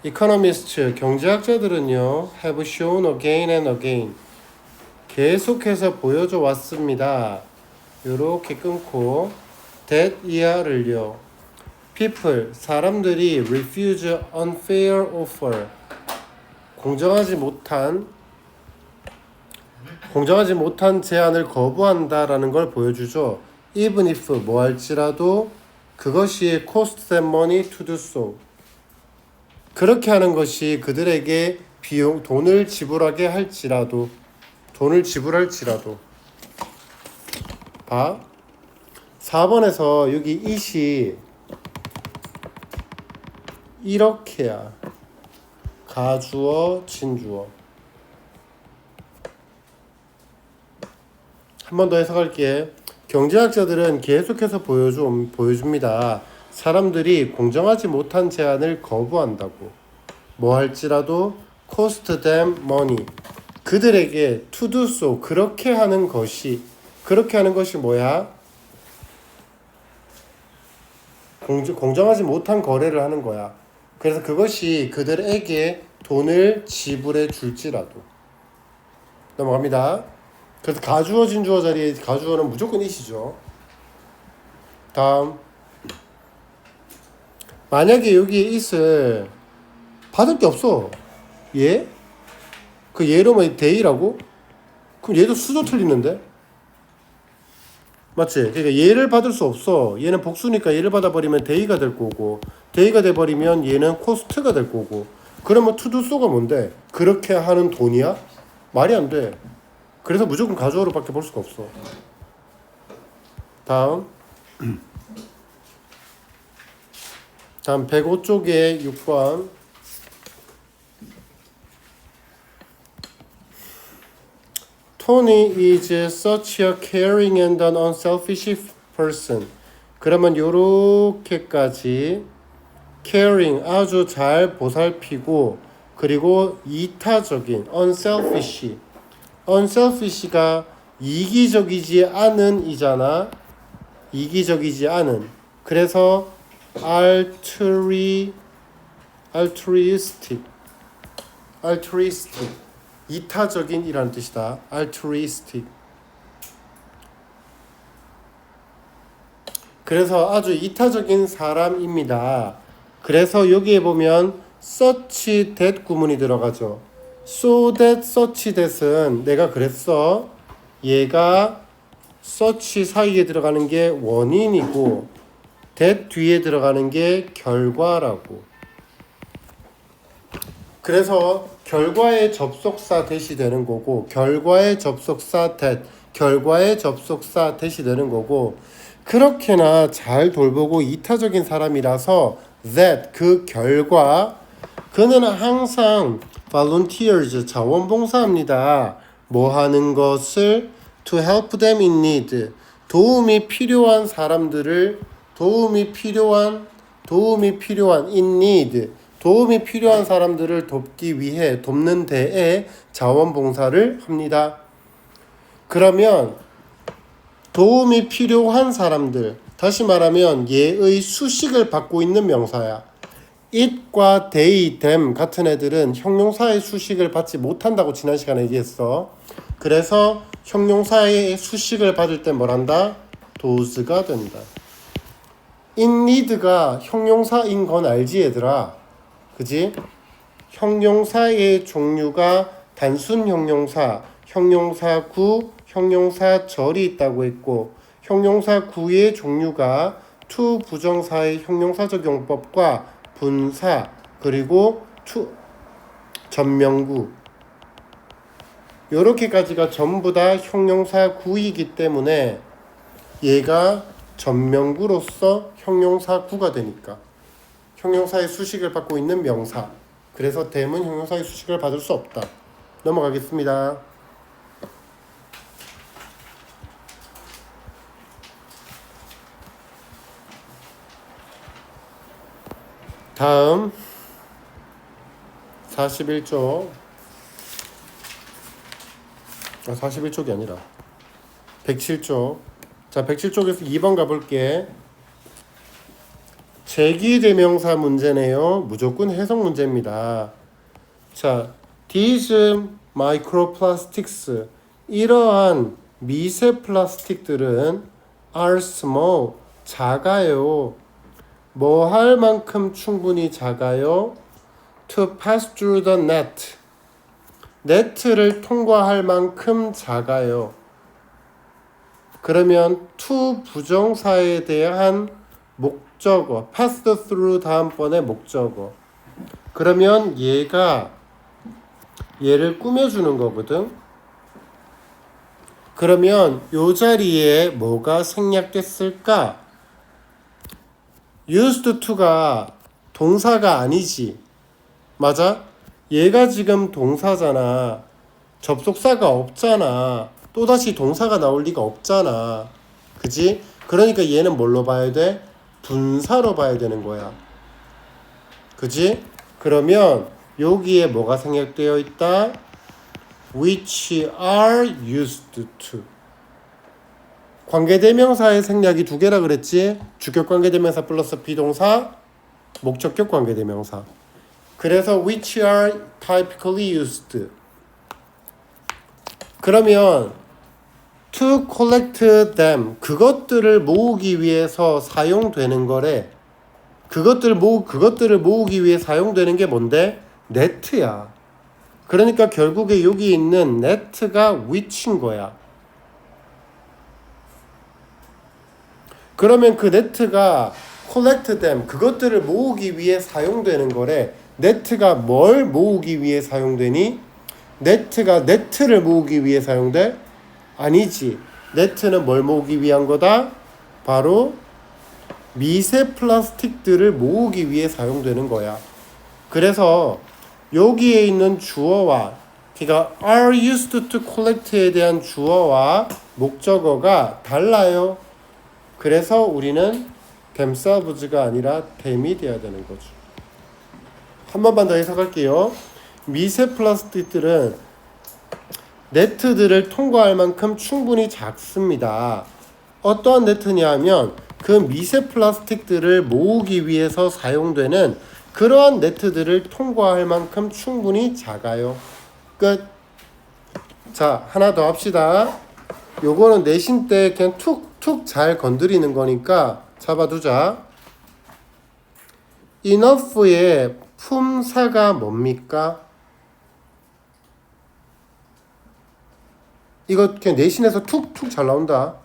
economists 경제학자들은요 have shown again and again 계속해서 보여줘 왔습니다. 요렇게 끊고 that 이하를요 people 사람들이 refuse unfair offer 공정하지 못한 제안을 거부한다라는 걸 보여주죠. even if 뭐 할지라도 그것이 cost them money to do so 그렇게 하는 것이 그들에게 돈을 지불할지라도 봐 4번에서 여기 it이 이렇게야 가주어 진주어 한 번 더 해석할게. 경제학자들은 계속해서 보여줍니다. 사람들이 공정하지 못한 제안을 거부한다고. 뭐 할지라도 cost them money. 그들에게 to do so. 그렇게 하는 것이 뭐야? 공정하지 못한 거래를 하는 거야. 그래서 그것이 그들에게 돈을 지불해 줄지라도. 넘어갑니다. 그래서 가주어 진주어 자리에 가주어는 무조건 it이죠. 다음 만약에 여기에 it을 받을 게 없어. 얘? 그 얘로만 they라고? 그럼 얘도 수도 틀리는데? 맞지? 그러니까 얘를 받을 수 없어. 얘는 복수니까 얘를 받아버리면 they가 될 거고 they가 돼버리면 얘는 cost가 될 거고 그러면 to do so가 뭔데? 그렇게 하는 돈이야? 말이 안 돼. 그래서 무조건 가주어로밖에 볼 수가 없어. 다음 105쪽에 6번 Tony is such a caring and an unselfish person. 그러면 요렇게까지 caring 아주 잘 보살피고 그리고 이타적인 unselfish가 이기적이지 않은 이잖아. 이기적이지 않은. 그래서 altruistic 이타적인 이라는 뜻이다. altruistic. 그래서 아주 이타적인 사람입니다. 그래서 여기에 보면 such that 구문이 들어가죠. so that such that은 내가 그랬어. 얘가 such 사이에 들어가는 게 원인이고 that 뒤에 들어가는 게 결과라고. 그래서 결과의 접속사 that이 되는 거고 결과의 접속사 that이 되는 거고 그렇게나 잘 돌보고 이타적인 사람이라서 that 그 결과 그는 항상 volunteers 자원봉사합니다. 뭐 하는 것을 to help them in need 도움이 필요한 사람들을 도움이 필요한 in need 도움이 필요한 사람들을 돕기 위해 돕는 데에 자원봉사를 합니다. 그러면 도움이 필요한 사람들 다시 말하면 얘의 수식을 받고 있는 명사야. it과 they, them 같은 애들은 형용사의 수식을 받지 못한다고 지난 시간에 얘기했어. 그래서 형용사의 수식을 받을 때 뭐란다? does가 된다. in need가 형용사인 건 알지 얘들아? 그지? 형용사의 종류가 단순 형용사, 형용사구, 형용사절이 있다고 했고 형용사구의 종류가 to 부정사의 형용사적 용법과 분사 그리고 전명구 요렇게까지가 전부 다 형용사구이기 때문에 얘가 전명구로서 형용사구가 되니까 형용사의 수식을 받고 있는 명사. 그래서 them은 형용사의 수식을 받을 수 없다. 넘어가겠습니다. 다음 41쪽 41쪽이 아니라 107쪽 자 107쪽에서 2번 가볼게. 제기대명사 문제네요. 무조건 해석 문제입니다. 자, these microplastics, 이러한 미세 플라스틱들은 are small, 작아요. 뭐 할 만큼 충분히 작아요. to pass through the net, 네트를 통과할 만큼 작아요. 그러면 to 부정사에 대한 목적어, pass through 다음번에 목적어. 그러면 얘를 꾸며주는 거거든. 그러면 요 자리에 뭐가 생략됐을까? used to가 동사가 아니지. 맞아? 얘가 지금 동사잖아. 접속사가 없잖아. 또다시 동사가 나올 리가 없잖아. 그지? 그러니까 얘는 뭘로 봐야 돼? 분사로 봐야 되는 거야. 그지? 그러면 여기에 뭐가 생략되어 있다? which are used to. 관계대명사의 생략이 두 개라 그랬지? 주격 관계대명사 플러스 비동사, 목적격 관계대명사. 그래서 which are typically used. 그러면 to collect them, 그것들을 모으기 위해서 사용되는 거래. 그것들을 모으기 위해 사용되는 게 뭔데? net야. 그러니까 결국에 여기 있는 net가 which인 거야. 그러면 그 net가 collect them, 그것들을 모으기 위해 사용되는 거래. net가 뭘 모으기 위해 사용되니? net가 net를 모으기 위해 사용돼? 아니지. net는 뭘 모으기 위한 거다? 바로 미세 플라스틱들을 모으기 위해 사용되는 거야. 그래서 여기에 있는 주어와, 그러니까 are used to collect에 대한 주어와 목적어가 달라요. 그래서 우리는 themselves가 아니라 them이 돼야 되는 거죠. 한 번만 더 해석할게요. 미세 플라스틱들은 네트들을 통과할 만큼 충분히 작습니다. 어떠한 네트냐 하면 그 미세 플라스틱들을 모으기 위해서 사용되는 그러한 네트들을 통과할 만큼 충분히 작아요. 끝. 자, 하나 더 합시다. 요거는 내신 때 그냥 툭툭 잘 건드리는 거니까 잡아두자. enough의 품사가 뭡니까? 이거 그냥 내신에서 툭툭 잘 나온다.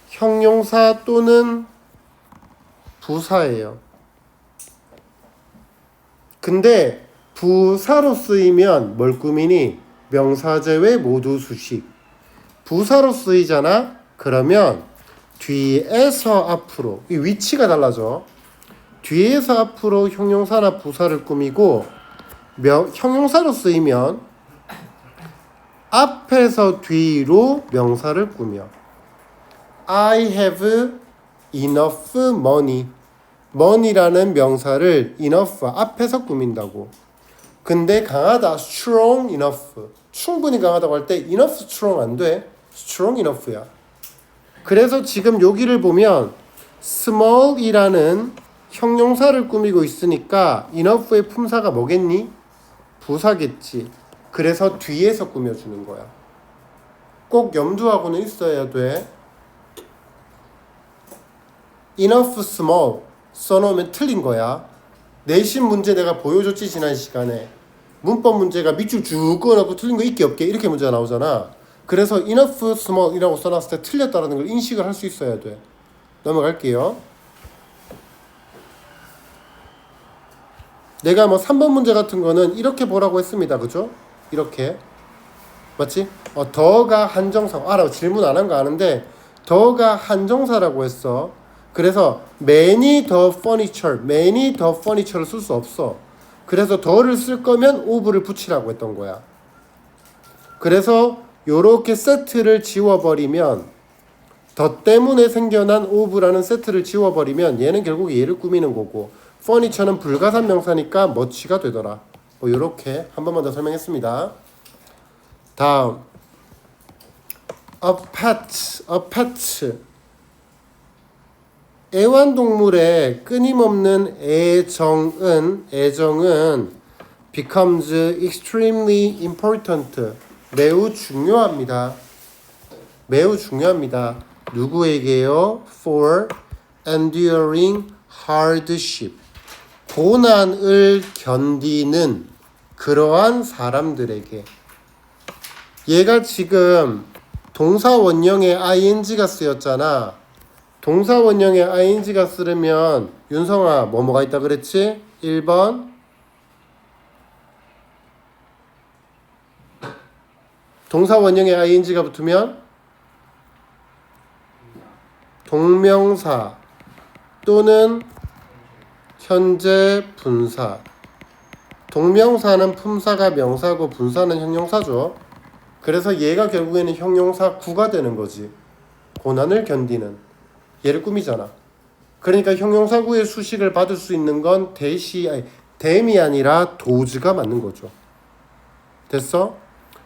형용사 또는 부사예요. 근데 부사로 쓰이면 뭘 꾸미니? 명사 제외 모두 수식. 부사로 쓰이잖아? 그러면 뒤에서 앞으로, 이 위치가 달라져. 뒤에서 앞으로 형용사나 부사를 꾸미고, 형용사로 쓰이면 앞에서 뒤로 명사를 꾸며. I have enough money. money라는 명사를 enough 앞에서 꾸민다고. 근데 강하다, strong enough. 충분히 강하다고 할 때 enough strong 안 돼. strong enough야. 그래서 지금 여기를 보면 small이라는 형용사를 꾸미고 있으니까 enough의 품사가 뭐겠니? 부사겠지. 그래서 뒤에서 꾸며주는 거야. 꼭 염두하고는 있어야 돼. enough small 써놓으면 틀린 거야. 내신 문제 내가 보여줬지 지난 시간에. 문법 문제가 밑줄 쭉 그어놓고 틀린 거 있게 없게 이렇게 문제가 나오잖아. 그래서 enough small이라고 써놨을 때 틀렸다는 걸 인식을 할 수 있어야 돼. 넘어갈게요. 내가 뭐 3번 문제 같은 거는 이렇게 보라고 했습니다. 그죠? 이렇게. 맞지? 더가 한정사. 알아. 질문 안 한 거 아는데 더가 한정사라고 했어. 그래서 many the furniture를 쓸 수 없어. 그래서 더를 쓸 거면 of를 붙이라고 했던 거야. 그래서 요렇게 세트를 지워버리면, 더 때문에 생겨난 of라는 세트를 지워버리면 얘는 결국 얘를 꾸미는 거고, furniture는 불가산 명사니까 much가 되더라. 뭐 요렇게 한 번만 더 설명했습니다. 다음 a pet 애완동물의 끊임없는 애정은 becomes extremely important. 매우 중요합니다. 매우 중요합니다. 누구에게요? For enduring hardship. 고난을 견디는 그러한 사람들에게. 얘가 지금 동사 원형에 ing가 쓰였잖아. 동사 원형에 ing가 쓰려면 윤성아 뭐뭐가 있다 그랬지? 1번 동사 원형에 ing가 붙으면 동명사 또는 현재 분사. 동명사는 품사가 명사고 분사는 형용사죠. 그래서 얘가 결국에는 형용사 구가 되는 거지. 고난을 견디는. 얘를 꾸미잖아. 그러니까 형용사 구의 수식을 받을 수 있는 건 댐이 아니라 도즈가 맞는 거죠. 됐어?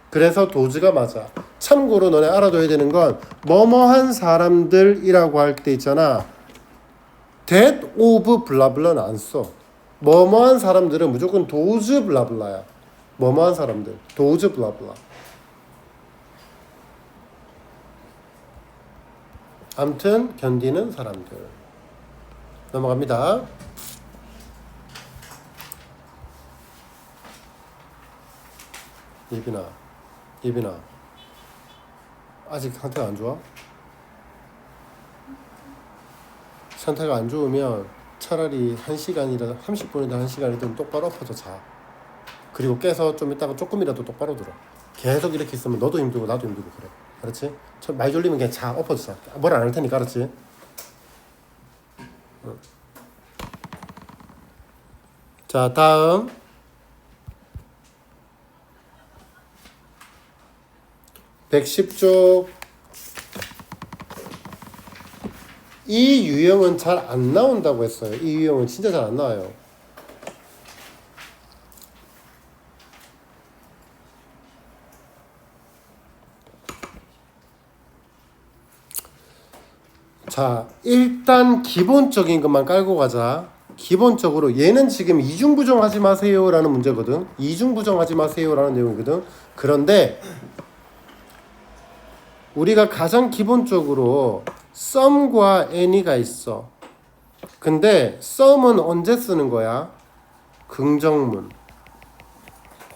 그래서 도즈가 맞아. 참고로 너네 알아둬야 되는 건 뭐뭐한 사람들이라고 할 때 있잖아. that of 블라블라는 안 써. 뭐뭐한 사람들은 무조건 도즈 블라블라야. 뭐뭐한 사람들. 도즈 블라블라. 암튼 견디는 사람들. 넘어갑니다. 예빈아 아직 상태가 안 좋아? 상태가 안 좋으면 차라리 1시간이라 30분이든 1시간이든 똑바로 엎어져 자. 그리고 깨서 좀 이따가 조금이라도 똑바로 들어. 계속 이렇게 있으면 너도 힘들고 나도 힘들고 그래. 알았지? 말 졸리면 그냥 자, 엎어져 자. 뭘 안 할 테니까. 알았지? 자, 다음 110쪽. 이 유형은 잘 안 나온다고 했어요. 이 유형은 진짜 잘 안 나와요. 자, 일단 기본적인 것만 깔고 가자. 기본적으로 얘는 지금 이중부정하지 마세요 라는 문제거든. 이중부정하지 마세요 라는 내용이거든. 그런데 우리가 가장 기본적으로 some과 any가 있어. 근데 some은 언제 쓰는 거야? 긍정문.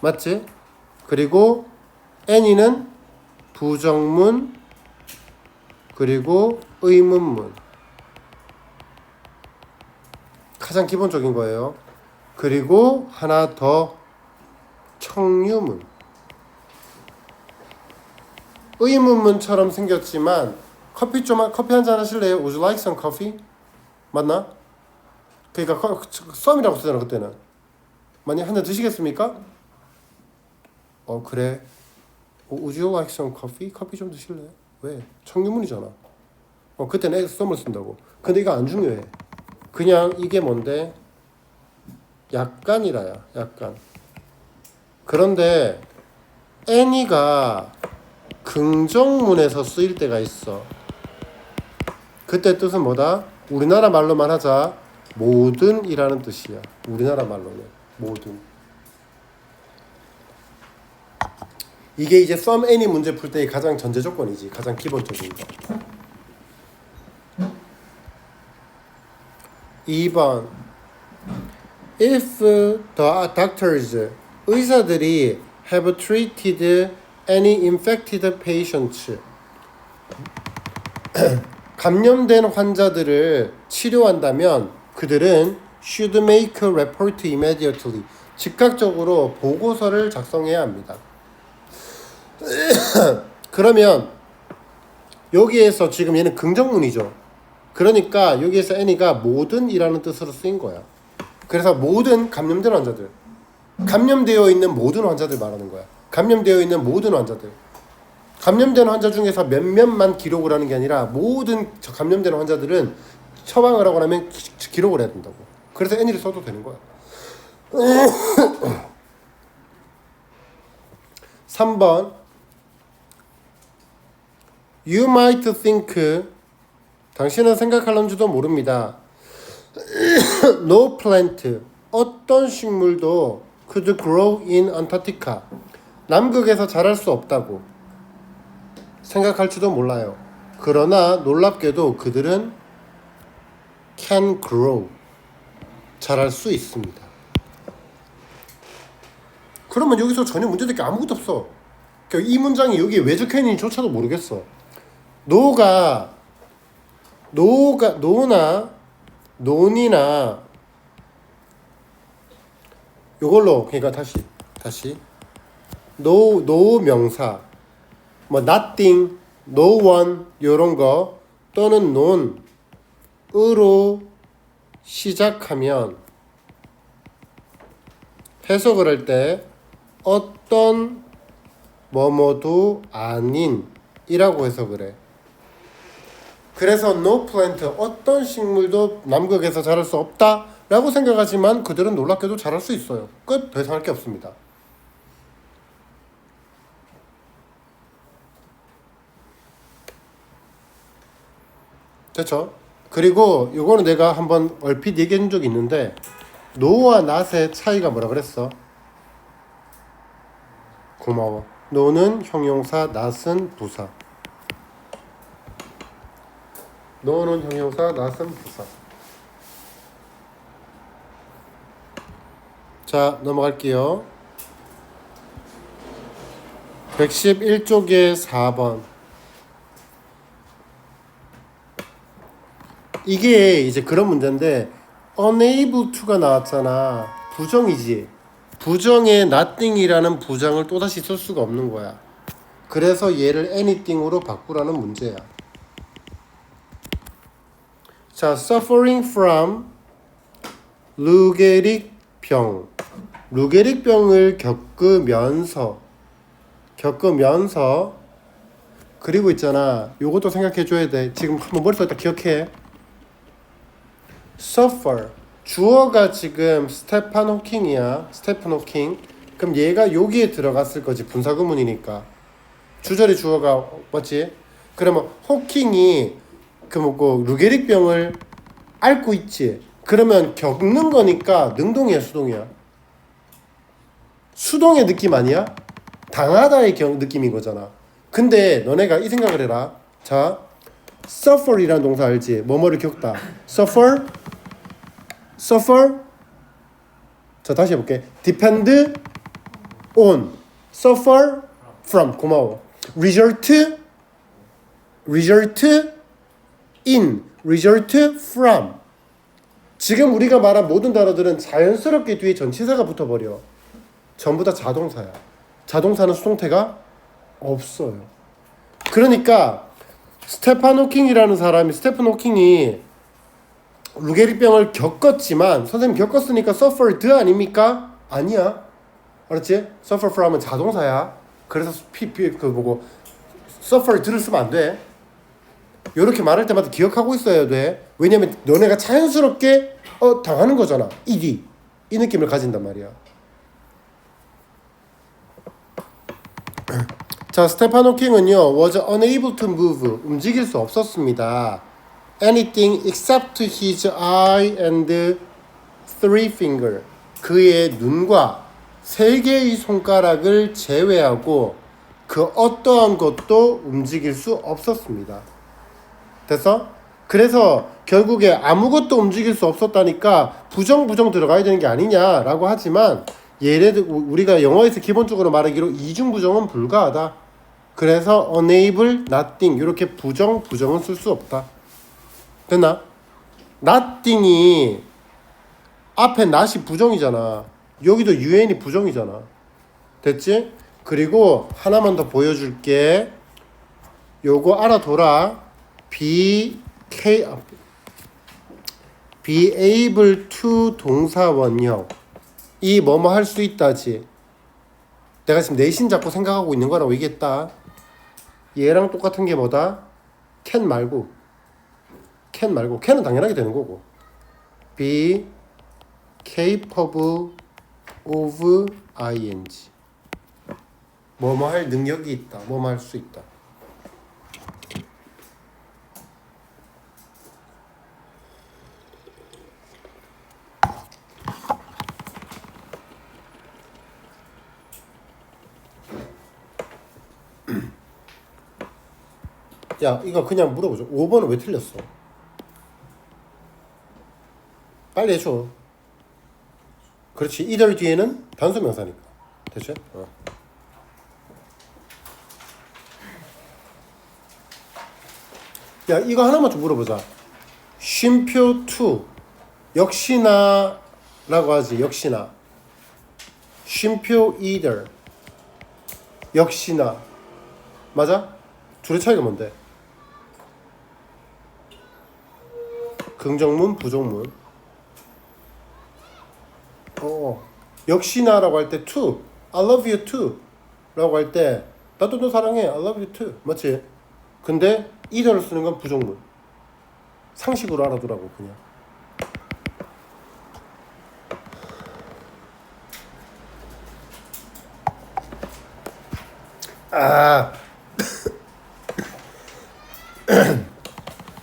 맞지? 그리고 any는 부정문 그리고 의문문. 가장 기본적인 거예요. 그리고 하나 더 청유문. 의문문처럼 생겼지만 커피 한 잔 하실래요? Would you like some coffee? 맞나? 그러니까 썸이라고 쓰잖아 그때는. 만약 한 잔 드시겠습니까? 그래. Would you like some coffee? 커피 좀 드실래요? 왜? 청유문이잖아. 그때는 썸을 쓴다고. 근데 이거 안 중요해. 그냥 이게 뭔데? 약간이라야. 약간. 그런데 any가 긍정문에서 쓰일 때가 있어. 그때 뜻은 뭐다? 우리나라 말로만 하자. 모든이라는 뜻이야. 우리나라 말로는 모든. 이게 이제 some any 문제 풀 때의 가장 전제 조건이지. 가장 기본적인 거. 2번 If the doctors 의사들이 have treated any infected patients 감염된 환자들을 치료한다면 그들은 should make a report immediately 즉각적으로 보고서를 작성해야 합니다. 그러면 여기에서 지금 얘는 긍정문이죠. 그러니까 여기에서 any가 모든이라는 뜻으로 쓰인 거야. 그래서 모든 감염된 환자들, 감염되어 있는 모든 환자들 말하는 거야. 감염되어 있는 모든 환자들. 감염된 환자 중에서 몇몇만 기록을 하는 게 아니라 모든 감염된 환자들은 처방을 하고 나면 기록을 해야 된다고. 그래서 any를 써도 되는 거야. 3번 You might think 당신은 생각할런지도 모릅니다. No plant, 어떤 식물도 could grow in Antarctica. 남극에서 자랄 수 없다고 생각할지도 몰라요. 그러나 놀랍게도 그들은 can grow, 자랄 수 있습니다. 그러면 여기서 전혀 문제될 게 아무것도 없어. 이 문장이 여기에 왜 적혀 있는지조차도 모르겠어. 노나 논이나 요걸로, 그러니까 다시 노 명사 뭐 nothing, no one 요런 거 또는 논으로 시작하면 해석을 할 때 어떤 뭐뭐도 아닌 이라고 해석을 해. 그래서 no plant, 어떤 식물도 남극에서 자랄 수 없다 라고 생각하지만 그들은 놀랍게도 자랄 수 있어요. 끝. 더 이상 할 게 없습니다. 됐죠? 그리고 요거는 내가 한번 얼핏 얘기해 준 적이 있는데 no와 not의 차이가 뭐라 그랬어? 고마워. no는 형용사, not은 부사. no는 형용사, not은 부사. 자, 넘어갈게요. 111쪽에 4번. 이게 이제 그런 문제인데 unable to가 나왔잖아. 부정이지. 부정에 nothing이라는 부정을 또다시 쓸 수가 없는 거야. 그래서 얘를 anything으로 바꾸라는 문제야. 자, suffering from 루게릭 병. 루게릭 병을 겪으면서 그리고 있잖아. 요것도 생각해 줘야 돼. 지금 한번 머릿속에 딱 기억해. suffer. 주어가 지금 스테판 호킹이야. 스테픈 호킹. 그럼 얘가 여기에 들어갔을 거지. 분사구문이니까. 주절의 주어가 맞지? 그러면 호킹이 그 루게릭 병을 앓고 있지. 그러면 겪는 거니까 능동이야, 수동이야? 수동의 느낌 아니야? 당하다의 느낌인 거잖아. 근데 너네가 이 생각을 해라. 자, suffer이라는 동사 알지? 뭐뭐를 겪다. suffer. 자, 다시 해볼게. depend on, suffer from. 고마워. result in, result from. 지금 우리가 말한 모든 단어들은 자연스럽게 뒤에 전치사가 붙어버려. 전부 다 자동사야. 자동사는 수동태가 없어요. 그러니까 스테판 호킹이 루게릭병을 겪었지만 선생님 겪었으니까 suffered 아닙니까? 아니야. 알았지? suffer from은 자동사야. 그래서 suffered를 쓰면 안 돼. 이렇게 말할 때마다 기억하고 있어야 돼. 왜냐면 너네가 자연스럽게 당하는 거잖아. 이 느낌을 가진단 말이야. 자, 스테판 호킹은요 was unable to move, 움직일 수 없었습니다. anything except his eye and three finger, 그의 눈과 세 개의 손가락을 제외하고 그 어떠한 것도 움직일 수 없었습니다. 됐어? 그래서 결국에 아무것도 움직일 수 없었다니까 부정 들어가야 되는 게 아니냐라고 하지만 얘네들 우리가 영어에서 기본적으로 말하기로 이중부정은 불가하다. 그래서 unable, nothing 이렇게 부정은 쓸 수 없다. 됐나? nothing이 앞에 not이 부정이잖아. 여기도 un이 부정이잖아. 됐지? 그리고 하나만 더 보여줄게. 요거 알아둬라. be able to 동사 원형. 이 뭐뭐 할 수 있다지. 내가 지금 내신 잡고 생각하고 있는 거라고 얘기했다. 얘랑 똑같은 게 뭐다? can 말고 can은 당연하게 되는 거고. be capable of ing. 뭐뭐 할 능력이 있다. 뭐뭐 할 수 있다. 야, 이거 그냥 물어보죠. 5번은 왜 틀렸어? 빨리 해줘. 그렇지. either 뒤에는 단수 명사니까. 됐죠? 야, 이거 하나만 좀 물어보자. 쉼표 to 역시나 라고 하지. 역시나. 쉼표 either 역시나. 맞아? 둘의 차이가 뭔데? 긍정문, 부정문. 역시나라고 할 때 to, I love you too 라고 할 때 나도 너 사랑해, I love you too. 맞지? 근데 either를 쓰는 건 부정문. 상식으로 알아두라고 그냥.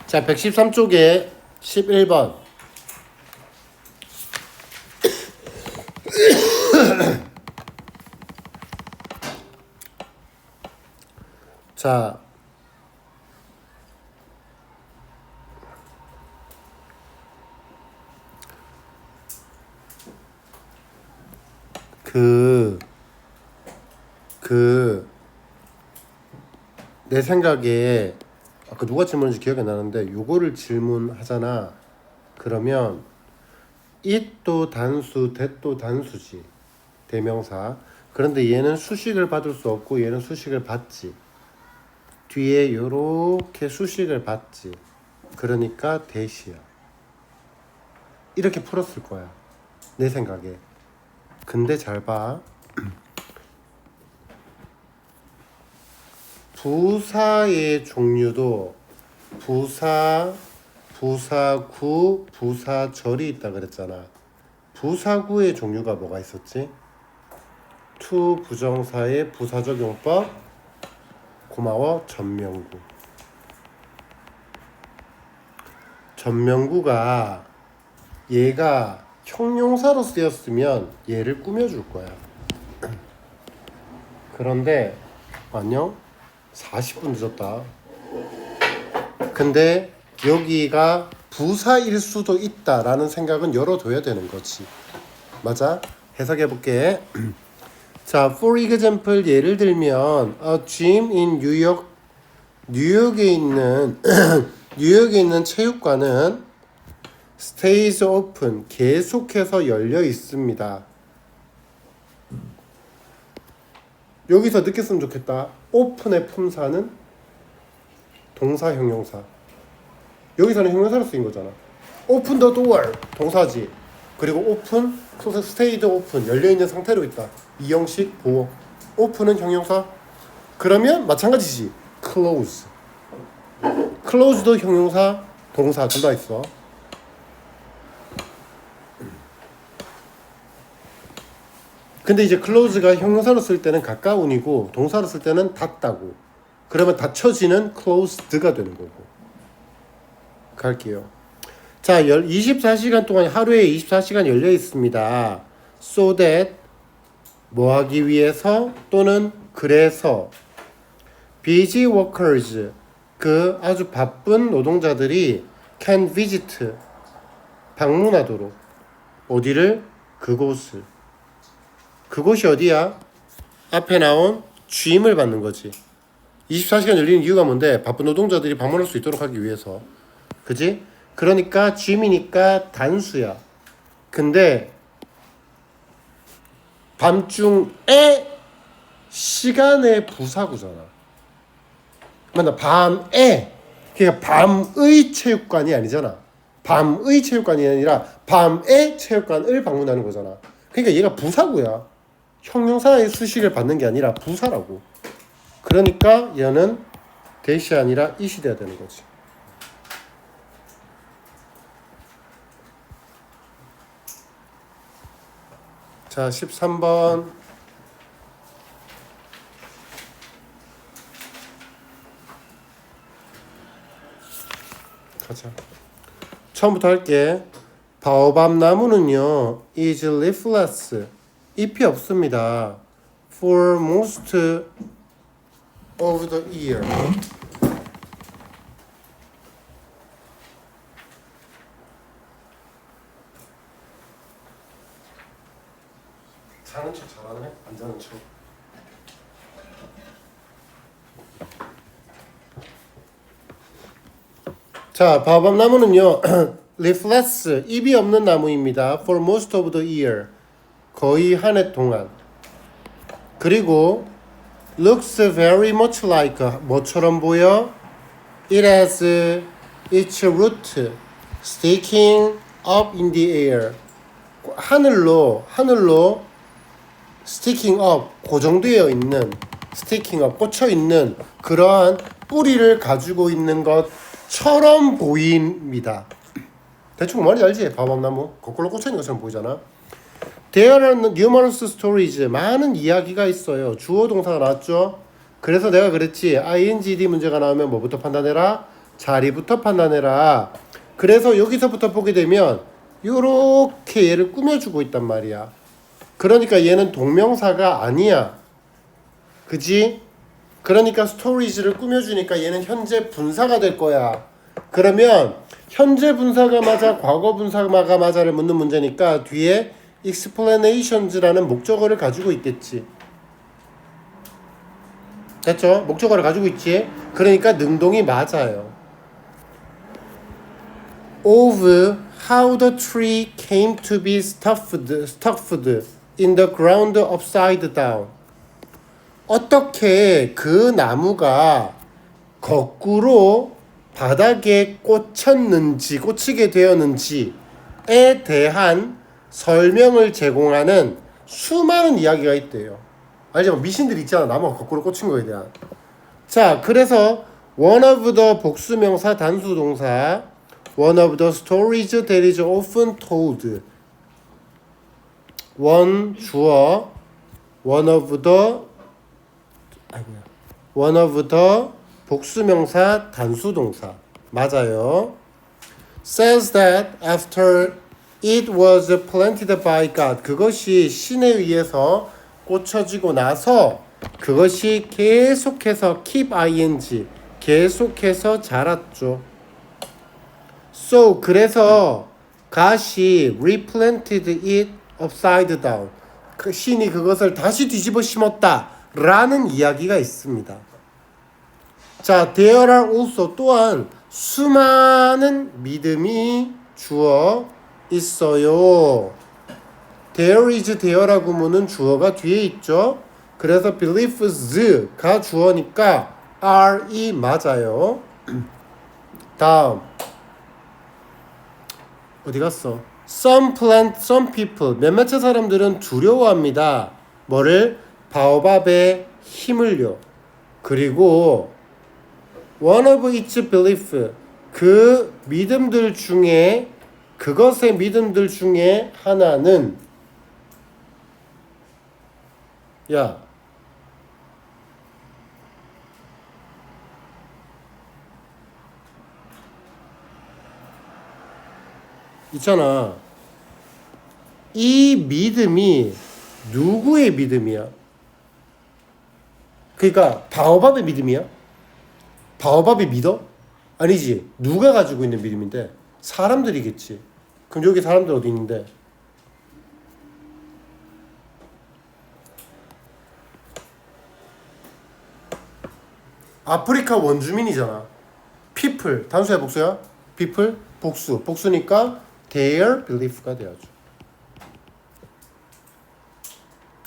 자, 113쪽에 11번. 자, 내 생각에 아까 누가 질문했는지 기억이 안 나는데 요거를 질문하잖아. 그러면 it도 단수, that도 단수지. 대명사. 그런데 얘는 수식을 받을 수 없고 얘는 수식을 받지. 뒤에 요렇게 수식을 받지. 그러니까 that이야. 이렇게 풀었을 거야. 내 생각에. 근데 잘 봐. 부사의 종류도 부사, 부사구, 부사절이 있다 그랬잖아. 부사구의 종류가 뭐가 있었지? to 부정사의 부사적용법. 고마워. 전명구. 전명구가 얘가 형용사로 쓰였으면 얘를 꾸며줄 거야. 그런데 안녕? 40분 늦었다. 근데 여기가 부사일 수도 있다라는 생각은 열어둬야 되는 거지. 맞아? 해석해 볼게. 자, for example 예를 들면 a gym in 뉴욕에 있는 뉴욕에 있는 체육관은 stays open 계속해서 열려 있습니다. 여기서 느꼈으면 좋겠다. open의 품사는 동사 형용사. 여기서는 형용사로 쓰인 거잖아. open the door 동사지. 그리고 open, stayed open 열려 있는 상태로 있다. 이 형식 보호. open은 형용사. 그러면 마찬가지지. close. close도 형용사, 동사 둘 다 있어. 근데 이제 close가 형용사로 쓸 때는 가까운이고 동사로 쓸 때는 닫다고. 그러면 닫혀지는 closed가 되는 거고. 갈게요. 자, 24시간 동안 하루에 24시간 열려 있습니다. So that 뭐 하기 위해서 또는 그래서 busy workers 그 아주 바쁜 노동자들이 can visit 방문하도록 어디를? 그곳을. 그곳이 어디야? 앞에 나온 gym을 받는 거지. 24시간 열리는 이유가 뭔데? 바쁜 노동자들이 방문할 수 있도록 하기 위해서. 그지? 그러니까 gym이니까 단수야. 근데 밤중에 시간의 부사구잖아. 맞나? 밤에. 그러니까 밤의 체육관이 아니잖아. 밤의 체육관이 아니라 밤의 체육관을 방문하는 거잖아. 그러니까 얘가 부사구야. 형용사의 수식을 받는 게 아니라 부사라고. 그러니까 얘는 that이 아니라 it이 돼야 되는 거지. 자, 13번. 가자. 처음부터 할게. 바오밥 나무는요, is leafless. 잎이 없습니다. For most of the year. 자는 척 잘하네. 안 자는 척. 자, 바밤나무는요. leafless, 잎이 없는 나무입니다. For most of the year. 거의 한 해 동안. 그리고 looks very much like 뭐처럼 보여? It has its root sticking up in the air. 하늘로 sticking up 고정되어 있는 sticking up 꽂혀 있는 그러한 뿌리를 가지고 있는 것처럼 보입니다. 대충 뭔지 알지? 바밤나무 거꾸로 꽂혀 있는 것처럼 보이잖아. There are numerous stories. 많은 이야기가 있어요. 주어 동사가 나왔죠. 그래서 내가 그랬지. ingd 문제가 나오면 뭐부터 판단해라? 자리부터 판단해라. 그래서 여기서부터 보게 되면 요렇게 얘를 꾸며주고 있단 말이야. 그러니까 얘는 동명사가 아니야. 그지? 그러니까 스토리지를 꾸며주니까 얘는 현재 분사가 될 거야. 그러면 현재 분사가 맞아 과거 분사가 맞아를 묻는 문제니까 뒤에 explanations라는 목적어를 가지고 있겠지. 됐죠? 목적어를 가지고 있지. 그러니까 능동이 맞아요. Of how the tree came to be stuffed in the ground upside down. 어떻게 그 나무가 거꾸로 바닥에 꽂히게 되었는지에 대한 설명을 제공하는 수많은 이야기가 있대요. 알죠? 미신들 있잖아. 나무가 거꾸로 꽂힌 거에 대한. 자, 그래서 one of the 복수명사 단수동사 one of the stories that is often told. one 주어 one of the 복수명사 단수동사 맞아요. says that after it was planted by God. 그것이 신에 의해서 꽂혀지고 나서 그것이 계속해서 keep ing 계속해서 자랐죠. So 그래서 God이 replanted it upside down. 그 신이 그것을 다시 뒤집어 심었다라는 이야기가 있습니다. 자, there are also 또한 수많은 믿음이 주어 있어요. There is there라고 하면은 주어가 뒤에 있죠. 그래서 believes가 주어니까 are이 맞아요. 다음 어디 갔어? Some people 몇몇의 사람들은 두려워합니다. 뭐를? 바오밥의 힘을요. 그리고 one of its belief 그 믿음들 중에 그것의 믿음들 중에 하나는 야 있잖아. 이 믿음이 누구의 믿음이야? 그러니까 바오밥의 믿음이야? 바오밥이 믿어? 아니지. 누가 가지고 있는 믿음인데? 사람들이겠지. 그럼 여기 사람들 어디 있는데? 아프리카 원주민이잖아. people 단수야 복수야? people 복수니까 their belief가 돼야죠.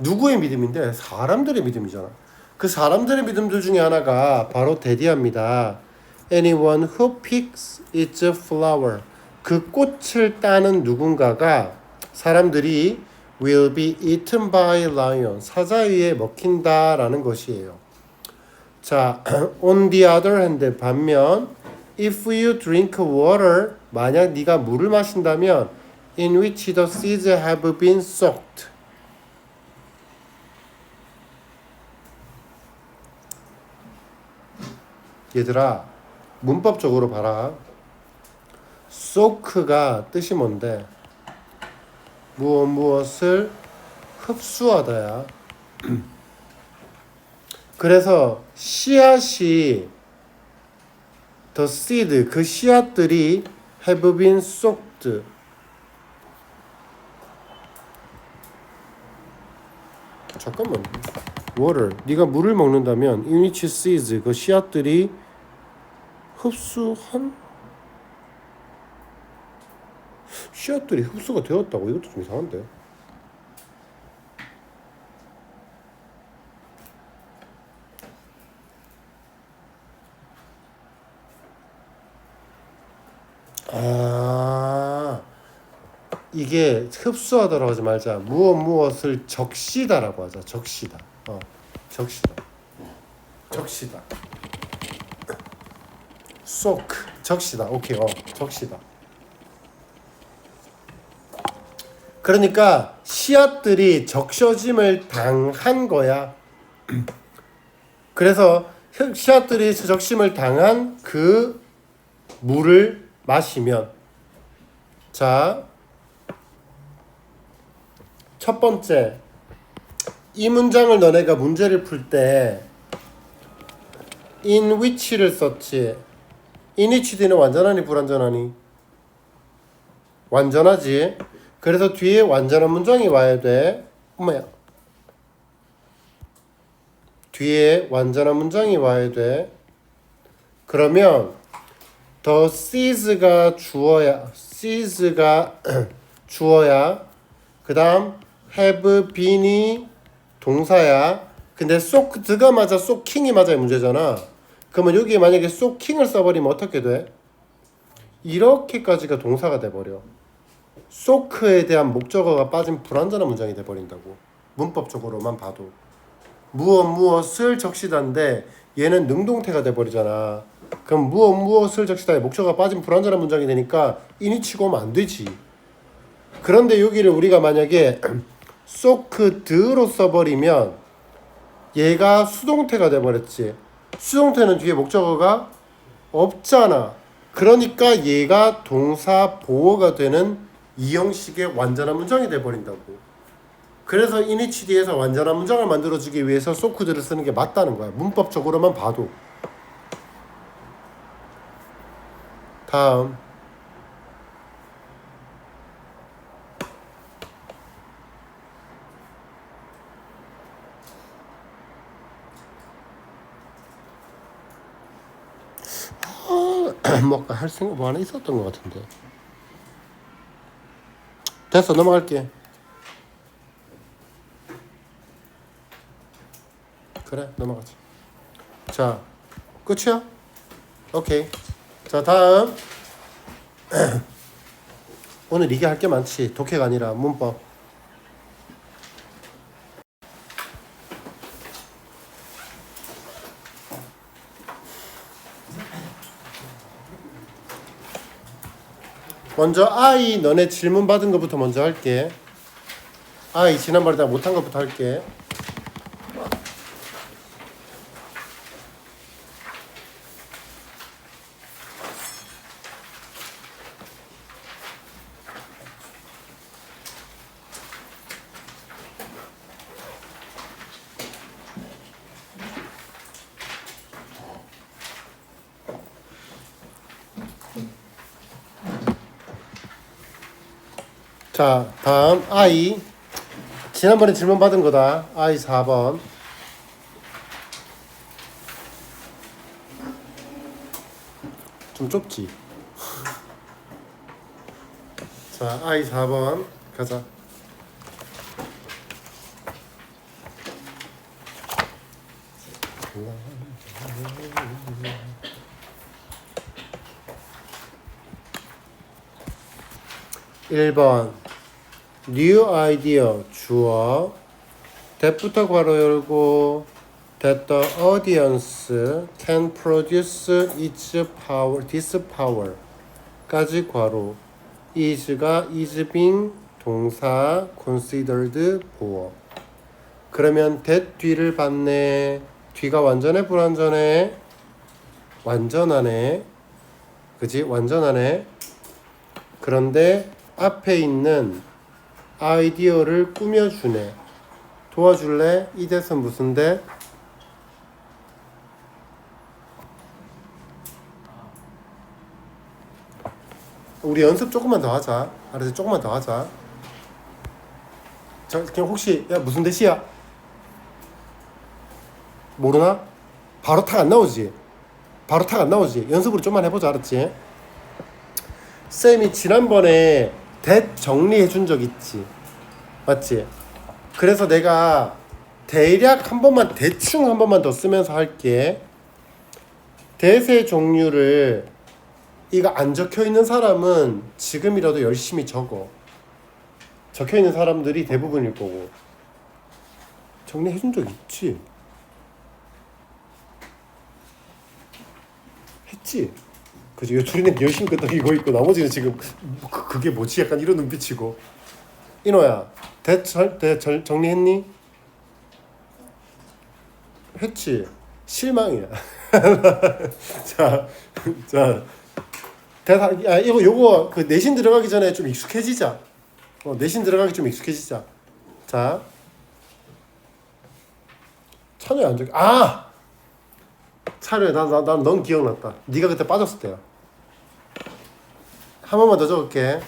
누구의 믿음인데? 사람들의 믿음이잖아. 그 사람들의 믿음들 중에 하나가 바로 대디합니다. Anyone who picks its flower. 그 꽃을 따는 누군가가 사람들이 will be eaten by lion. 사자에 의해 먹힌다라는 것이에요. 자, on the other hand 반면 if you drink water 만약 네가 물을 마신다면 in which the seeds have been soaked. 얘들아 문법적으로 봐라. soak가 뜻이 뭔데? 무엇을 흡수하다야. 그래서 씨앗이 the seed 그 씨앗들이 have been soaked 잠깐만. water. 네가 물을 먹는다면 in which seeds 그 씨앗들이 흡수한 씨앗들이 흡수가 되었다고. 이것도 좀 이상한데. 아, 이게 흡수하다라고 하지 말자. 무엇을 적시다라고 하자. 적시다. 적시다. 적시다. soak. 적시다. 오케이. 적시다. 그러니까 씨앗들이 적셔짐을 당한 거야. 그래서 씨앗들이 적심을 당한 그 물을 마시면, 자, 첫 번째, 이 문장을 너네가 문제를 풀 때 in which를 썼지. in which 뒤는 완전하니 불완전하니? 완전하지. 그래서 뒤에 완전한 문장이 와야 돼. 엄마야. 뒤에 완전한 문장이 와야 돼. 그러면 the seeds가 주어야. seeds가 주어야. 그 다음 have been이 동사야. 근데 soaked가 맞아, soaking이 맞아야 문제잖아. 그러면 여기에 만약에 soaking을 써버리면 어떻게 돼? 이렇게까지가 동사가 돼버려. soak에 대한 목적어가 빠진 불완전한 문장이 돼버린다고. 문법적으로만 봐도. 무엇을 적시다인데 얘는 능동태가 돼버리잖아. 그럼 무엇을 적시다에 목적어가 빠진 불완전한 문장이 되니까 인이 치고 오면 안 되지. 그런데 여기를 우리가 만약에 soaked로 써버리면 얘가 수동태가 돼버렸지. 수동태는 뒤에 목적어가 없잖아. 그러니까 얘가 동사 보어가 되는 이 형식의 완전한 문장이 돼버린다고. 그래서 inHD에서 완전한 문장을 만들어주기 위해서 soaked를 쓰는 게 맞다는 거야. 문법적으로만 봐도. 다음. 뭔가 할 생각 뭐 하나 있었던 것 같은데. 됐어, 넘어갈게. 그래, 넘어가자. 자, 끝이야? 오케이. 자, 다음. 오늘 이게 할 게 많지. 독해가 아니라 문법. 먼저 I 너네 질문 받은 것부터 먼저 할게. I 지난번에 다 못한 것부터 할게. 자, 다음 I. 지난번에 질문 받은 거다. I 4번. 좀 좁지? 자, I 4번 가자. (1번) new idea 주어 that부터 괄호 열고 that the audience can produce its power, this power 까지 괄호 is가 is being 동사 considered 보어. 그러면 that 뒤를 봤네. 뒤가 완전해 불완전해? 완전하네. 그지? 완전하네. 그런데 앞에 있는 아이디어를 꾸며주네. 도와줄래? 이 대선 무슨데? 우리 연습 조금만 더 하자. 알았지? 조금만 더 하자. 자, 그냥 혹시 야 무슨 대시야? 모르나? 바로 탁 안 나오지. 바로 탁 안 나오지. 연습으로 좀만 해보자. 알았지? 쌤이 지난번에 that 정리해 준 적 있지. 맞지? 그래서 내가 대략 한 번만, 대충 한 번만 더 쓰면서 할게. that의 종류를 이거 안 적혀 있는 사람은 지금이라도 열심히 적어. 적혀 있는 사람들이 대부분일 거고. 정리해 준 적 있지? 했지? 그지? 요 둘이는 열심히 끄덕이고 있고 나머지는 지금 그게 뭐지? 약간 이런 눈빛이고. 인호야, 정리했니? 했지? 실망이야. 자, 요거 그 내신 들어가기 전에 좀 익숙해지자. 내신 들어가기 좀 익숙해지자. 자, 찬우야 안 적혀. 찬우야, 넌 기억났다. 네가 그때 빠졌을 때야. 한 번만 더 적을게.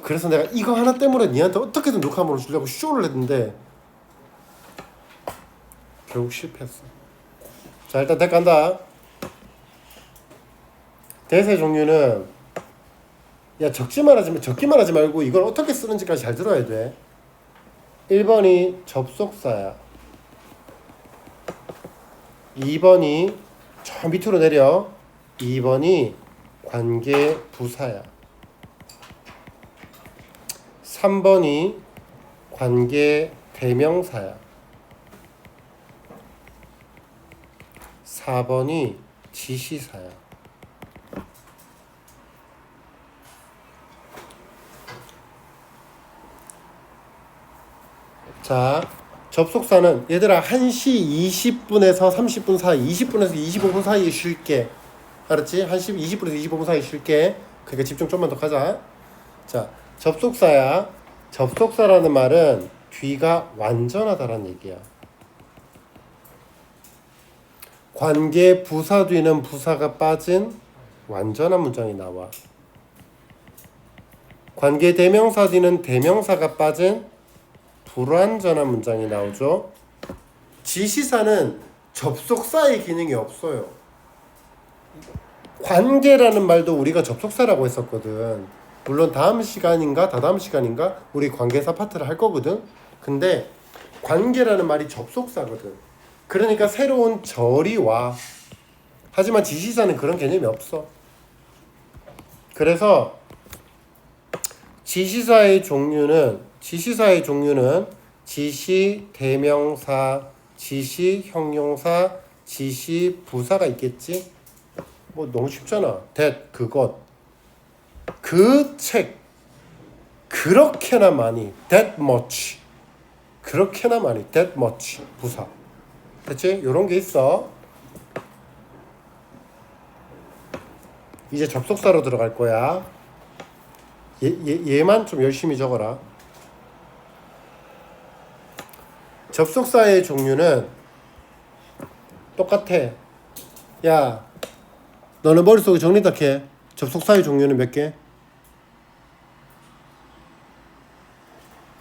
그래서 내가 이거 하나 때문에 니한테 어떻게든 녹화 한번 주려고 쇼를 했는데 결국 실패했어. 자, 일단 댓 간다. 대세 종류는 적기만 하지 말고 이걸 어떻게 쓰는지까지 잘 들어야 돼. 1번이 접속사야. 2번이 저 밑으로 내려. 2번이 관계 부사야. 3번이 관계 대명사야. 4번이 지시사야. 자, 접속사는 얘들아 1시 20분에서 30분 사이, 20분에서 25분 사이에 쉴게. 알았지? 20분에서 25분 사이에 쉴게. 그러니까 집중 좀만 더 하자. 자, 접속사야. 접속사라는 말은 뒤가 완전하다라는 얘기야. 관계 부사 뒤는 부사가 빠진 완전한 문장이 나와. 관계 대명사 뒤는 대명사가 빠진 불완전한 문장이 나오죠. 지시사는 접속사의 기능이 없어요. 관계라는 말도 우리가 접속사라고 했었거든. 물론 다음 시간인가 다다음 시간인가 우리 관계사 파트를 할 거거든. 근데 관계라는 말이 접속사거든. 그러니까 새로운 절이 와. 하지만 지시사는 그런 개념이 없어. 그래서 지시사의 종류는 지시 대명사, 지시 형용사, 지시 부사가 있겠지. 뭐 너무 쉽잖아. that 그것, 그 책, 그렇게나 많이, that much, 그렇게나 많이, that much 부사. 됐지? 요런 게 있어. 이제 접속사로 들어갈 거야. 얘만 좀 열심히 적어라. 접속사의 종류는 똑같아. 야, 너는 머릿속에 정리 딱 해. 접속사의 종류는 몇 개?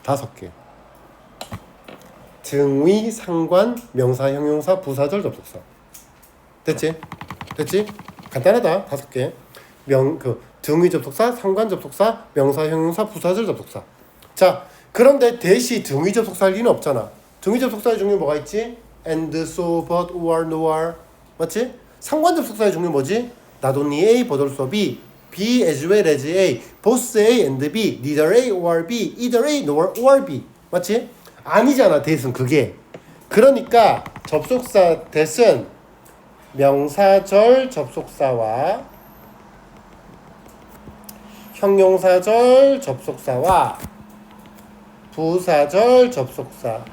5개. 등위, 상관, 명사, 형용사, 부사절, 접속사. 됐지? 간단하다. 5개. 등위 접속사, 상관 접속사, 명사, 형용사, 부사절 접속사. 자, 그런데 대시 등위 접속사 할 리는 없잖아. 등위 접속사의 종류 뭐가 있지? and, so, but, or, nor. 맞지? 상관 접속사의 종류 뭐지? not only A, but also B. B as well as A. both A and B. neither A or B. either A nor or B. 맞지? 아니잖아. that은 그게. 그러니까 접속사 that은 명사절 접속사와 형용사절 접속사와 부사절 접속사,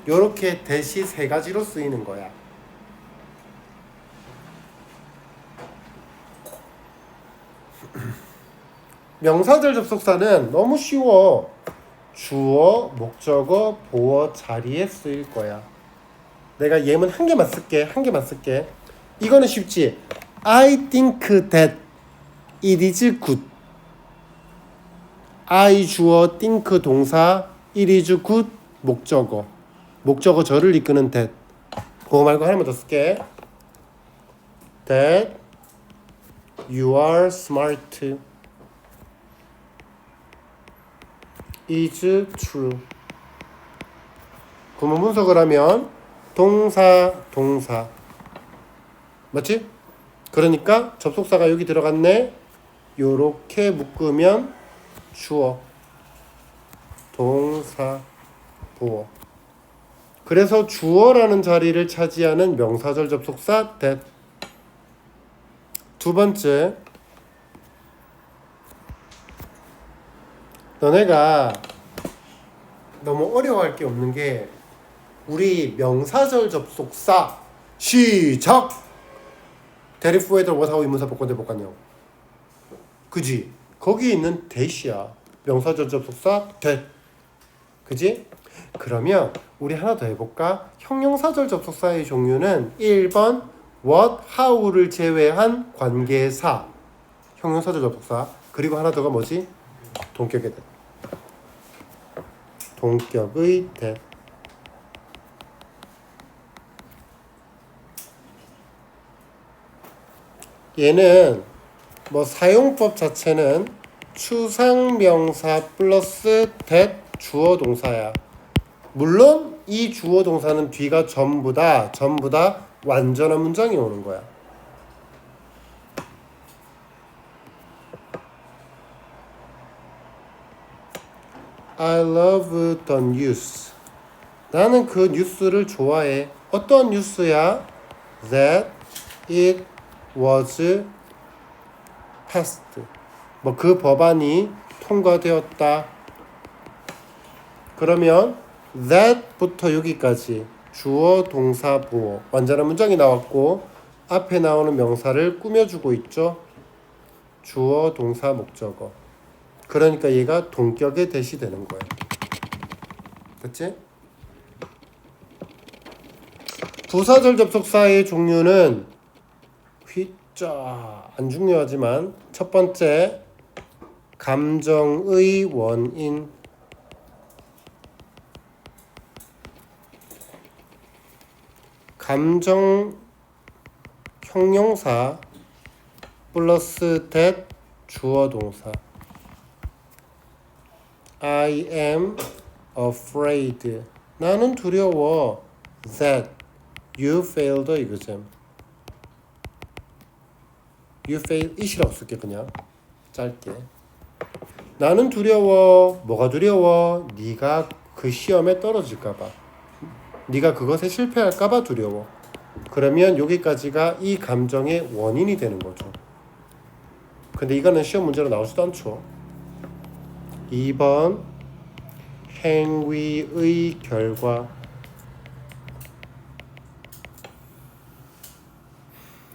요렇게 대시 3가지로 쓰이는 거야. 명사절 접속사는 너무 쉬워. 주어, 목적어, 보어 자리에 쓰일 거야. 내가 예문 한 개만 쓸게. 이거는 쉽지. I think that it is good. I 주어, think 동사, it is good 목적어. 목적어 절을 이끄는 that. 그거 말고 하나만 더 쓸게. That you are smart is true. 구문 분석을 하면 동사 맞지? 그러니까 접속사가 여기 들어갔네. 요렇게 묶으면 주어 동사 보어. 그래서 주어라는 자리를 차지하는 명사절 접속사 that. 두 번째, 너네가 너무 어려워할 게 없는 게 우리 명사절 접속사 시작! 대리 후에들 워사고 의문사 복권대 복관형. 그지? 거기 있는 that이야. 명사절 접속사 that. 그지? 그러면 우리 하나 더 해볼까? 형용사절 접속사의 종류는 1번 what, how를 제외한 관계사 형용사절 접속사. 그리고 하나 더가 뭐지? 동격의 that. 동격의 that. 얘는 뭐 사용법 자체는 추상명사 플러스 that 주어 동사야. 물론 이 주어 동사는 뒤가 전부 다 완전한 문장이 오는 거야. I love the news. 나는 그 뉴스를 좋아해. 어떤 뉴스야? That it was passed. 뭐 그 법안이 통과되었다. 그러면 that부터 여기까지 주어 동사 보어 완전한 문장이 나왔고 앞에 나오는 명사를 꾸며주고 있죠. 주어 동사 목적어. 그러니까 얘가 동격의 that이 되는 거야. 됐지? 부사절 접속사의 종류는 안 중요하지만 첫 번째 감정의 원인. 감정 형용사 플러스 that 주어 동사. I am afraid. 나는 두려워. That you failed the exam. You fail it이라고 쓸게 그냥 짧게. 나는 두려워. 뭐가 두려워? 네가 그 시험에 떨어질까봐. 네가 그것에 실패할까봐 두려워. 그러면 여기까지가 이 감정의 원인이 되는 거죠. 근데 이거는 시험 문제로 나오지도 않죠. 2번 행위의 결과.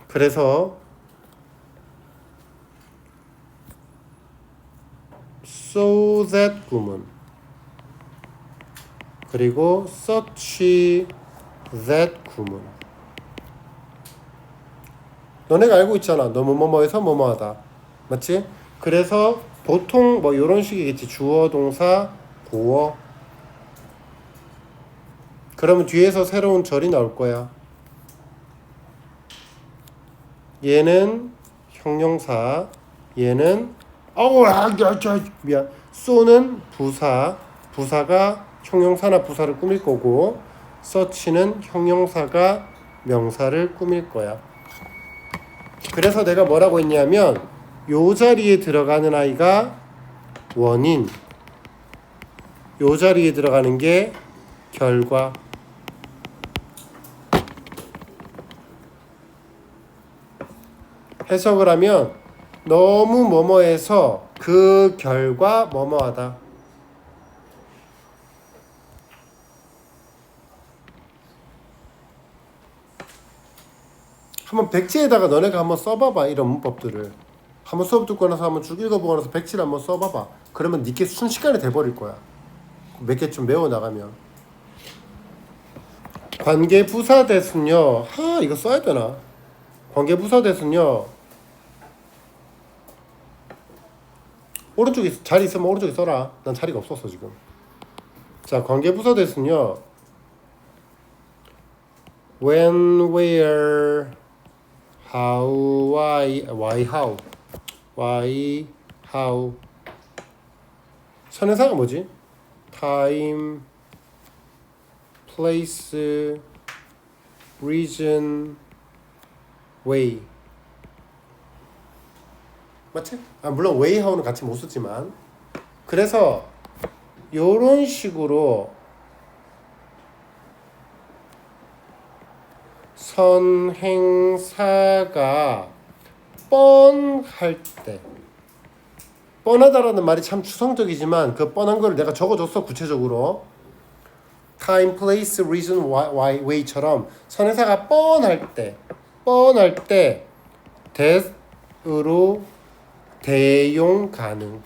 그래서 so that 구문 그리고 such that 구문. 너네가 알고 있잖아. 너무 뭐뭐해서 뭐뭐하다. 맞지? 그래서 보통 뭐 이런 식이겠지. 주어 동사 보어. 그러면 뒤에서 새로운 절이 나올 거야. 얘는 형용사. 얘는 미안. so는 부사. 부사가 형용사나 부사를 꾸밀 거고 such는 형용사가 명사를 꾸밀 거야. 그래서 내가 뭐라고 했냐면 요 자리에 들어가는 아이가 원인, 요 자리에 들어가는 게 결과. 해석을 하면 너무 뭐뭐해서 그 결과 뭐뭐하다. 한번 백지에다가 너네가 한번 써봐봐. 이런 문법들을 한번 수업 듣고 나서 한번 쭉 읽어보고 나서 백지를 한번 써봐봐. 그러면 니께 순식간에 돼버릴 거야. 몇 개 좀 외워나가면. 관계부사 대순요. 이거 써야 되나? 관계부사 대순요. 오른쪽에 자리 있으면 오른쪽에 써라. 난 자리가 없었어 지금. 자, 관계부사 대순요. when, where, how, why, how, why, how. 선행사가 뭐지? time, place, reason, way. 맞지? 물론 way, how는 같이 못 쓰지만. 그래서 요런 식으로 선행사가 뻔할 때, 뻔하다라는 말이 참 추상적이지만 그 뻔한 걸 내가 적어줬어. 구체적으로 time, place, reason, why, way처럼 선행사가 뻔할 때 that으로 대용 가능.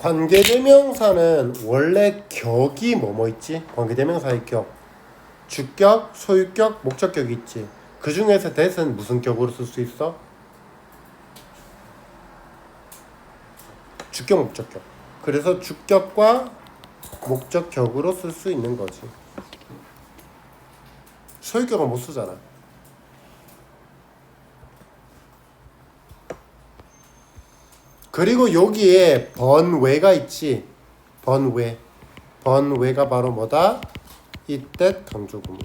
관계대명사는 원래 격이 뭐뭐 있지? 관계대명사의 격. 주격, 소유격, 목적격이 있지. 그 중에서 that은 무슨 격으로 쓸 수 있어? 주격, 목적격. 그래서 주격과 목적격으로 쓸 수 있는 거지. 소유격은 못 쓰잖아. 그리고 여기에 번외가 있지. 번외가 바로 뭐다? 이때 강조구문.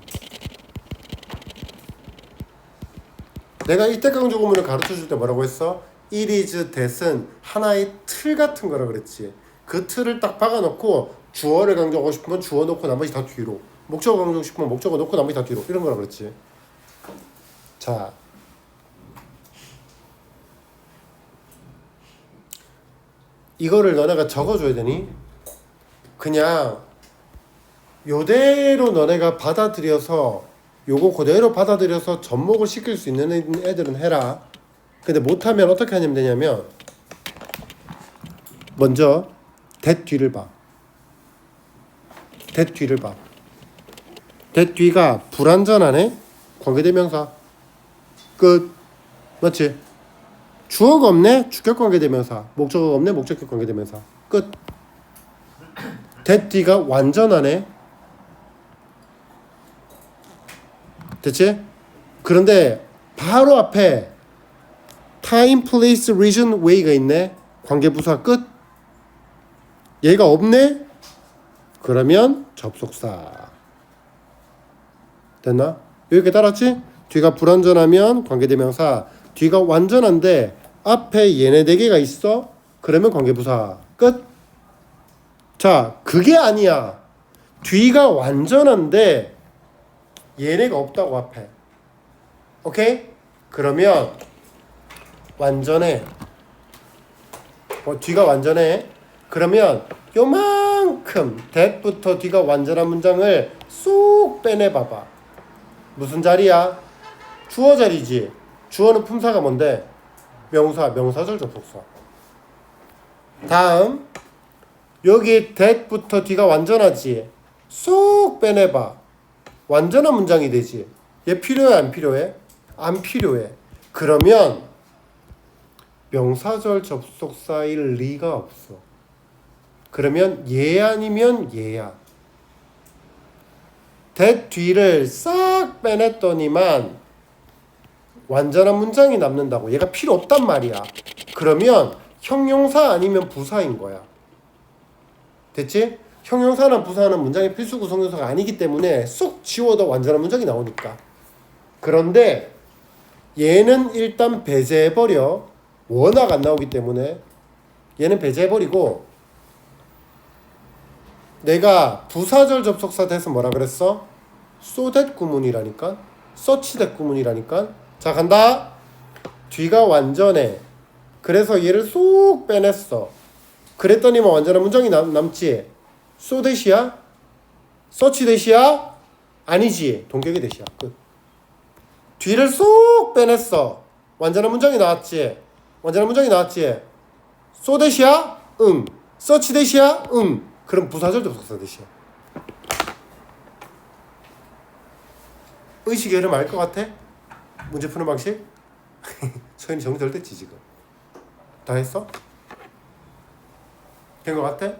내가 이때 강조구문을 가르쳐줄 때 뭐라고 했어? It is that은 하나의 틀 같은 거라 그랬지. 그 틀을 딱 박아놓고 주어를 강조하고 싶으면 주어 놓고 나머지 다 뒤로, 목적어 강조하고 싶으면 목적어 놓고 나머지 다 뒤로, 이런 거라 그랬지. 자, 이거를 너네가 적어줘야 되니? 그냥 요대로 너네가 받아들여서 요거 그대로 받아들여서 접목을 시킬 수 있는 애들은 해라. 근데 못하면 어떻게 하면 되냐면 먼저 that 뒤를 봐. that 뒤가 불완전하네? 관계대명사 끝. 맞지? 주어가 없네? 주격관계대명사. 목적어가 없네? 목적격 관계대명사 끝. that 뒤가 완전하네? 됐지? 그런데 바로 앞에 time, place, reason, way가 있네? 관계부사 끝. 얘가 없네? 그러면 접속사. 됐나? 여기 따랐지? 뒤가 불완전하면 관계대명사, 뒤가 완전한데 앞에 얘네 4개가 있어? 그러면 관계부사 끝. 자, 그게 아니야. 뒤가 완전한데 얘네가 없다고 앞에. 오케이? 그러면 완전해. 뒤가 완전해. 그러면 요만큼 that부터 뒤가 완전한 문장을 쏙 빼내봐봐. 무슨 자리야? 주어 자리지. 주어는 품사가 뭔데? 명사, 명사절 접속사. 다음 여기 that부터 뒤가 완전하지. 쏙 빼내봐. 완전한 문장이 되지. 얘 필요해 안 필요해? 안 필요해. 그러면 명사절 접속사일 리가 없어. 그러면 얘 아니면 얘야. that 뒤를 싹 빼냈더니만 완전한 문장이 남는다고. 얘가 필요 없단 말이야. 그러면 형용사 아니면 부사인 거야. 됐지? 형용사나 부사는 문장의 필수 구성 요소가 아니기 때문에 쏙 지워도 완전한 문장이 나오니까. 그런데 얘는 일단 배제해버려. 워낙 안 나오기 때문에 얘는 배제해버리고, 내가 부사절 접속사 돼서 뭐라 그랬어? so that 구문이라니까? such that 구문이라니까? 자, 간다. 뒤가 완전해. 그래서 얘를 쏙 빼냈어. 그랬더니만 완전한 문장이 남지. so that이야? such that이야? 아니지. 동격의 that이야. 끝. 뒤를 쏙 빼냈어. 완전한 문장이 나왔지. 완전한 문장이 나왔지. so 대시야? 응. such 대시야? 응. 그럼 부사절 접속사 대시야. 의식의 흐름 알 것 같아? 문제 푸는 방식? 소연이 정리 덜 됐지 지금. 다 했어? 된 것 같아?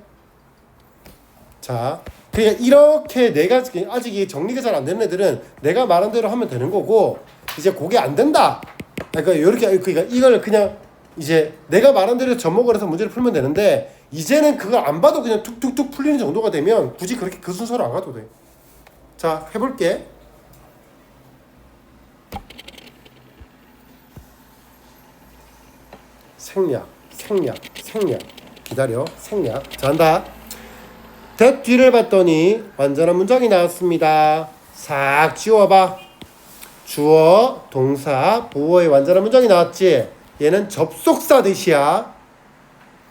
자, 그냥 이렇게 내가 아직 이 정리가 잘 안 되는 애들은 내가 말한 대로 하면 되는 거고, 이제 그게 안 된다. 그러니까 이렇게 그러니까 이걸 그냥 이제 내가 말한 대로 접목을 해서 문제를 풀면 되는데, 이제는 그걸 안 봐도 그냥 툭툭툭 풀리는 정도가 되면 굳이 그렇게 그 순서로 안 가도 돼. 자, 해볼게. 생략. 기다려. 생략. 자, 한다. that 뒤를 봤더니 완전한 문장이 나왔습니다. 싹 지워봐. 주어, 동사, 보어의 완전한 문장이 나왔지. 얘는 접속사 대시야.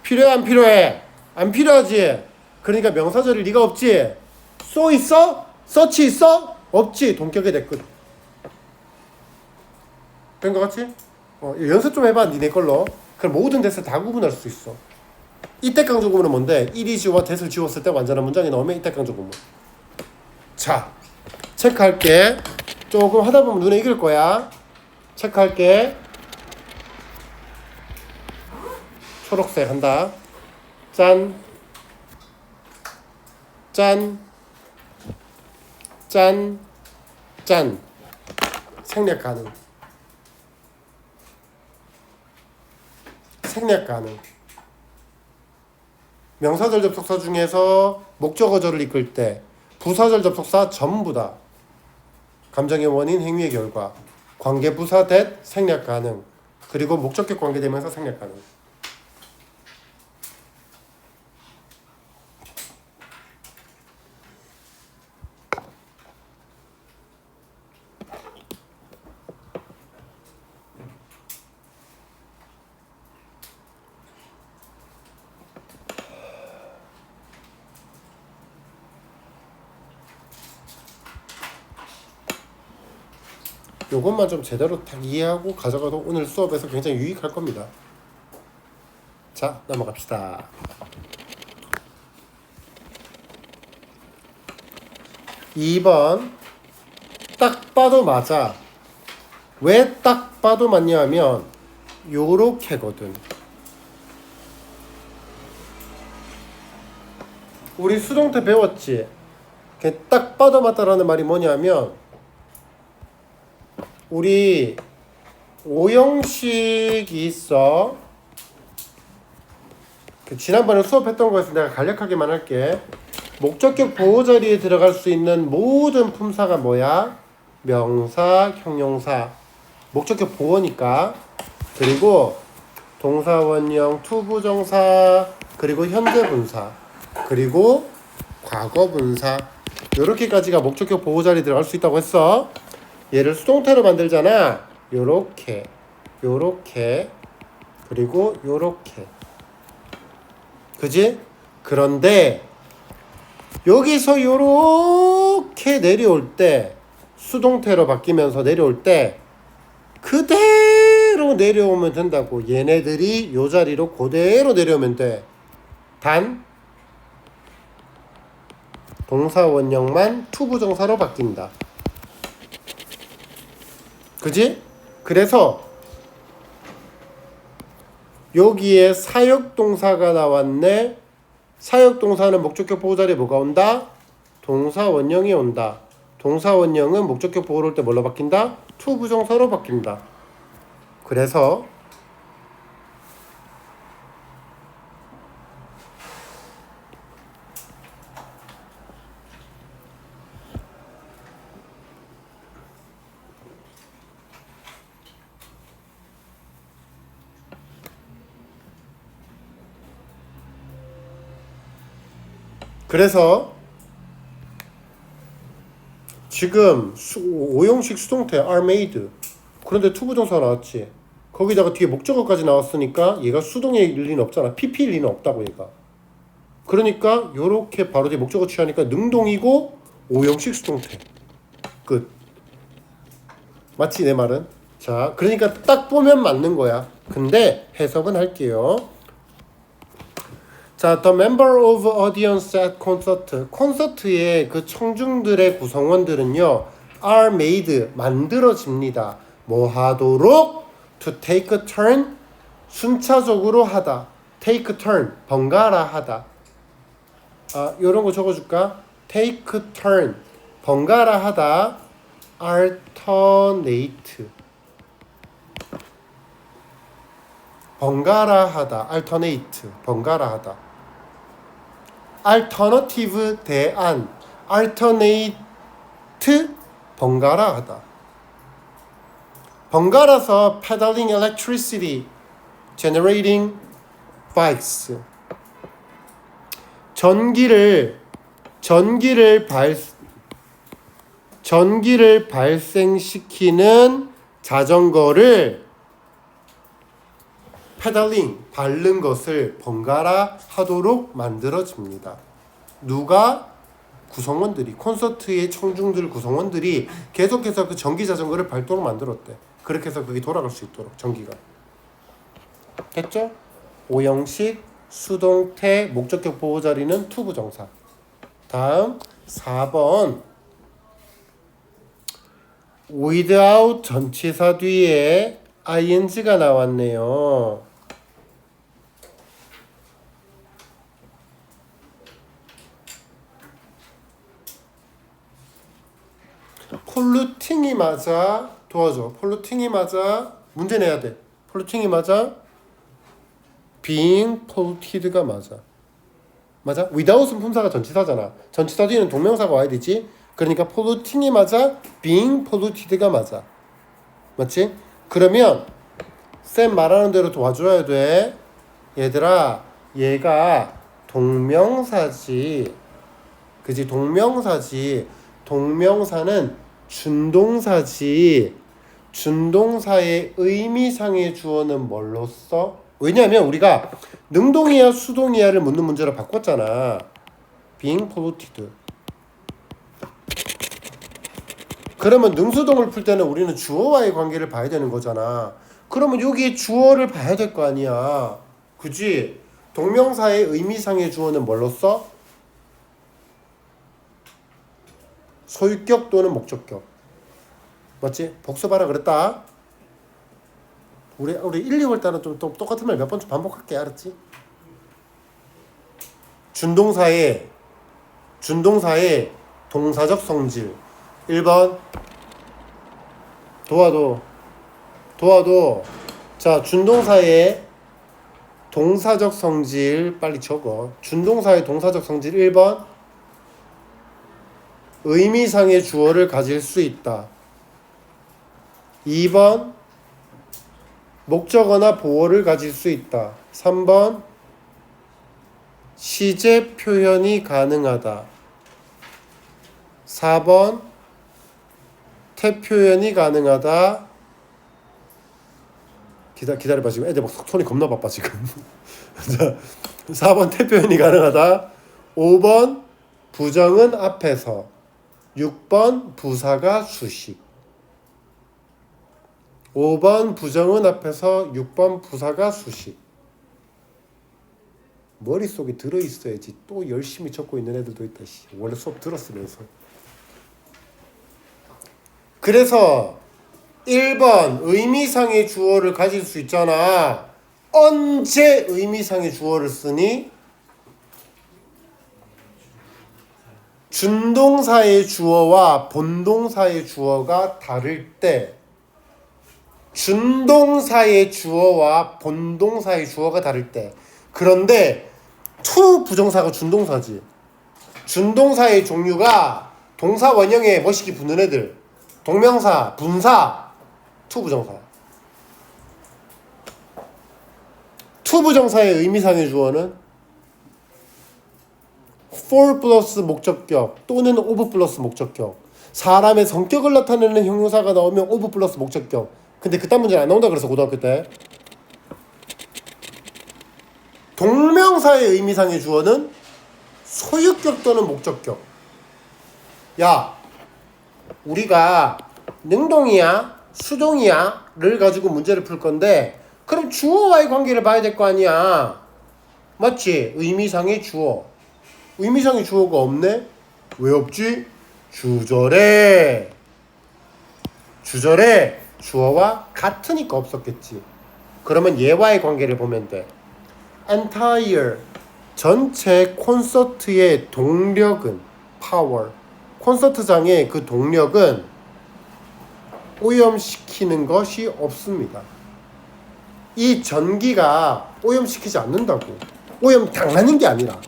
필요해 안 필요해? 안 필요하지. 그러니까 명사절일 리가 없지. so 있어? such 있어? 없지. 동격의 대끝. 된 거 같지? 연습 좀 해봐. 니네 걸로. 그럼 모든 대사 다 구분할 수 있어. 이때 강조 구문은 뭔데? 이리지와 that을 지웠을 때 완전한 문장이 나오면 이때 강조 구문. 자, 체크할게. 조금 하다 보면 눈에 익을 거야. 체크할게. 초록색 한다. 짠. 생략 가능. 명사절 접속사 중에서 목적어절을 이끌 때 부사절 접속사 전부 다 감정의 원인, 행위의 결과, 관계 부사 that 생략 가능. 그리고 목적격 관계되면서 생략 가능. 요것만 좀 제대로 딱 이해하고 가져가도 오늘 수업에서 굉장히 유익할 겁니다. 자, 넘어갑시다. 2번. 딱 봐도 맞아. 왜 딱 봐도 맞냐 하면 요렇게거든. 우리 수동태 배웠지? 딱 봐도 맞다라는 말이 뭐냐면 우리 오형식이 있어. 지난번에 수업했던 거에서 내가 간략하게만 할게. 목적격 보호 자리에 들어갈 수 있는 모든 품사가 뭐야? 명사, 형용사. 목적격 보호니까. 그리고 동사, 원형, 투부정사, 그리고 현재 분사, 그리고 과거 분사. 요렇게까지가 목적격 보호 자리에 들어갈 수 있다고 했어. 얘를 수동태로 만들잖아. 요렇게, 그리고 요렇게. 그지? 그런데 여기서 요렇게 내려올 때, 수동태로 바뀌면서 내려올 때 그대로 내려오면 된다고. 얘네들이 요 자리로 그대로 내려오면 돼. 단 동사 원형만 투부정사로 바뀐다. 그지? 그래서 여기에 사역동사가 나왔네. 사역동사는 목적격 보호 자리에 뭐가 온다? 동사 원형이 온다. 동사 원형은 목적격 보호를 올 때 뭘로 바뀐다? 투부정사로 바뀐다. 그래서 지금 오형식 수동태 are made. 그런데 투부정사 나왔지. 거기다가 뒤에 목적어까지 나왔으니까 얘가 수동일 리는 없잖아. PP일 리는 없다고 얘가. 그러니까 요렇게 바로 뒤에 목적어 취하니까 능동이고 오형식 수동태. 끝. 맞지 내 말은? 자, 그러니까 딱 보면 맞는 거야. 근데 해석은 할게요. 자, the member of audience at concert. 콘서트의 그 청중들의 구성원들은요, are made 만들어집니다. 뭐 하도록? to take a turn 순차적으로 하다. take a turn 번갈아 하다. 아, 요런 거 적어줄까? take a turn 번갈아 하다. alternate 번갈아 하다. alternate 번갈아 하다. alternative 대안 alternate 번갈아 하다. 번갈아서 pedaling electricity generating bikes 전기를 발생시키는 자전거를 페달링 밟는 것을 번갈아 하도록 만들어집니다. 누가? 구성원들이, 콘서트의 청중들 구성원들이 계속해서 그 전기 자전거를 밟도록 만들었대. 그렇게 해서 그게 돌아갈 수 있도록 전기가. 됐죠? 오형식 수동태 목적격 보호 자리는 to 부정사. 다음 4번 without 전치사 뒤에 ing가 나왔네요. 폴루팅이 맞아. 도와줘. 폴루팅이 맞아. 문제 내야 돼. 폴루팅이 맞아. being polluted가 맞아. 맞아? without은 품사가 전치사잖아. 전치사 뒤에는 동명사가 와야 되지. 그러니까 polluting이 맞아. being polluted가 맞아. 맞지? 그러면 쌤 말하는 대로 도와줘야 돼. 얘들아, 얘가 동명사지. 그지? 동명사지. 동명사는 준동사지. 준동사의 의미상의 주어는 뭘로 써? 왜냐하면 우리가 능동이야 수동이야를 묻는 문제로 바꿨잖아. being polluted. 그러면 능수동을 풀 때는 우리는 주어와의 관계를 봐야 되는 거잖아. 그러면 여기에 주어를 봐야 될 거 아니야. 그지? 동명사의 의미상의 주어는 뭘로 써? 소유격 또는 목적격. 맞지? 복습하라 그랬다. 우리 1, 2월 달은 좀 똑같은 말 몇 번 좀 반복할게. 알았지? 준동사의 동사적 성질. 1번 도와도. 자, 준동사의 동사적 성질 빨리 적어. 준동사의 동사적 성질 1번 의미상의 주어를 가질 수 있다. 2번 목적어나 보어를 가질 수 있다. 3번 시제 표현이 가능하다. 4번 태 표현이 가능하다. 기다려봐. 지금 애들 막 손이 겁나 바빠 지금. 자, 4번 태 표현이 가능하다. 5번 부정은 앞에서. 6번 부사가 수식. 5번 부정은 앞에서. 6번 부사가 수식. 머릿속에 들어있어야지. 또 열심히 적고 있는 애들도 있다. 원래 수업 들었으면서. 그래서 1번 의미상의 주어를 가질 수 있잖아. 언제 의미상의 주어를 쓰니? 준동사의 주어와 본동사의 주어가 다를 때. 준동사의 주어와 본동사의 주어가 다를 때. 그런데 to 부정사가 준동사지. 준동사의 종류가 동사 원형에 멋있게 붙는 애들. 동명사, 분사, to 부정사. to 부정사의 의미상의 주어는 for 플러스 목적격 또는 of 플러스 목적격. 사람의 성격을 나타내는 형용사가 나오면 of 플러스 목적격. 근데 그딴 문제는 안 나온다 그래서 고등학교 때. 동명사의 의미상의 주어는 소유격 또는 목적격. 야, 우리가 능동이야 수동이야를 가지고 문제를 풀 건데 그럼 주어와의 관계를 봐야 될 거 아니야. 맞지? 의미상의 주어. 의미상의 주어가 없네? 왜 없지? 주절에 주어와 같으니까 없었겠지. 그러면 얘와의 관계를 보면 돼. entire 전체 콘서트의 동력은 power. 콘서트장의 그 동력은 오염시키는 것이 없습니다. 이 전기가 오염시키지 않는다고. 오염 당하는 게 아니라.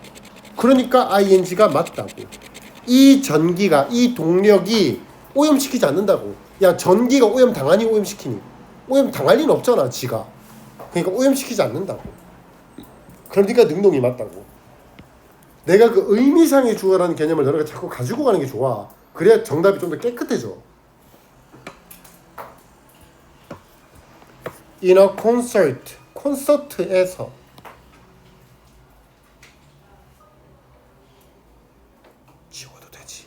그러니까 ing가 맞다고. 이 전기가, 이 동력이 오염시키지 않는다고. 야, 전기가 오염 당하니 오염시키니? 오염 당할 리는 없잖아, 지가. 그러니까 오염시키지 않는다고. 그러니까 능동이 맞다고. 내가 그 의미상의 주어라는 개념을 너네가 자꾸 가지고 가는 게 좋아. 그래야 정답이 좀 더 깨끗해져. In a concert, 콘서트에서 지워도 되지.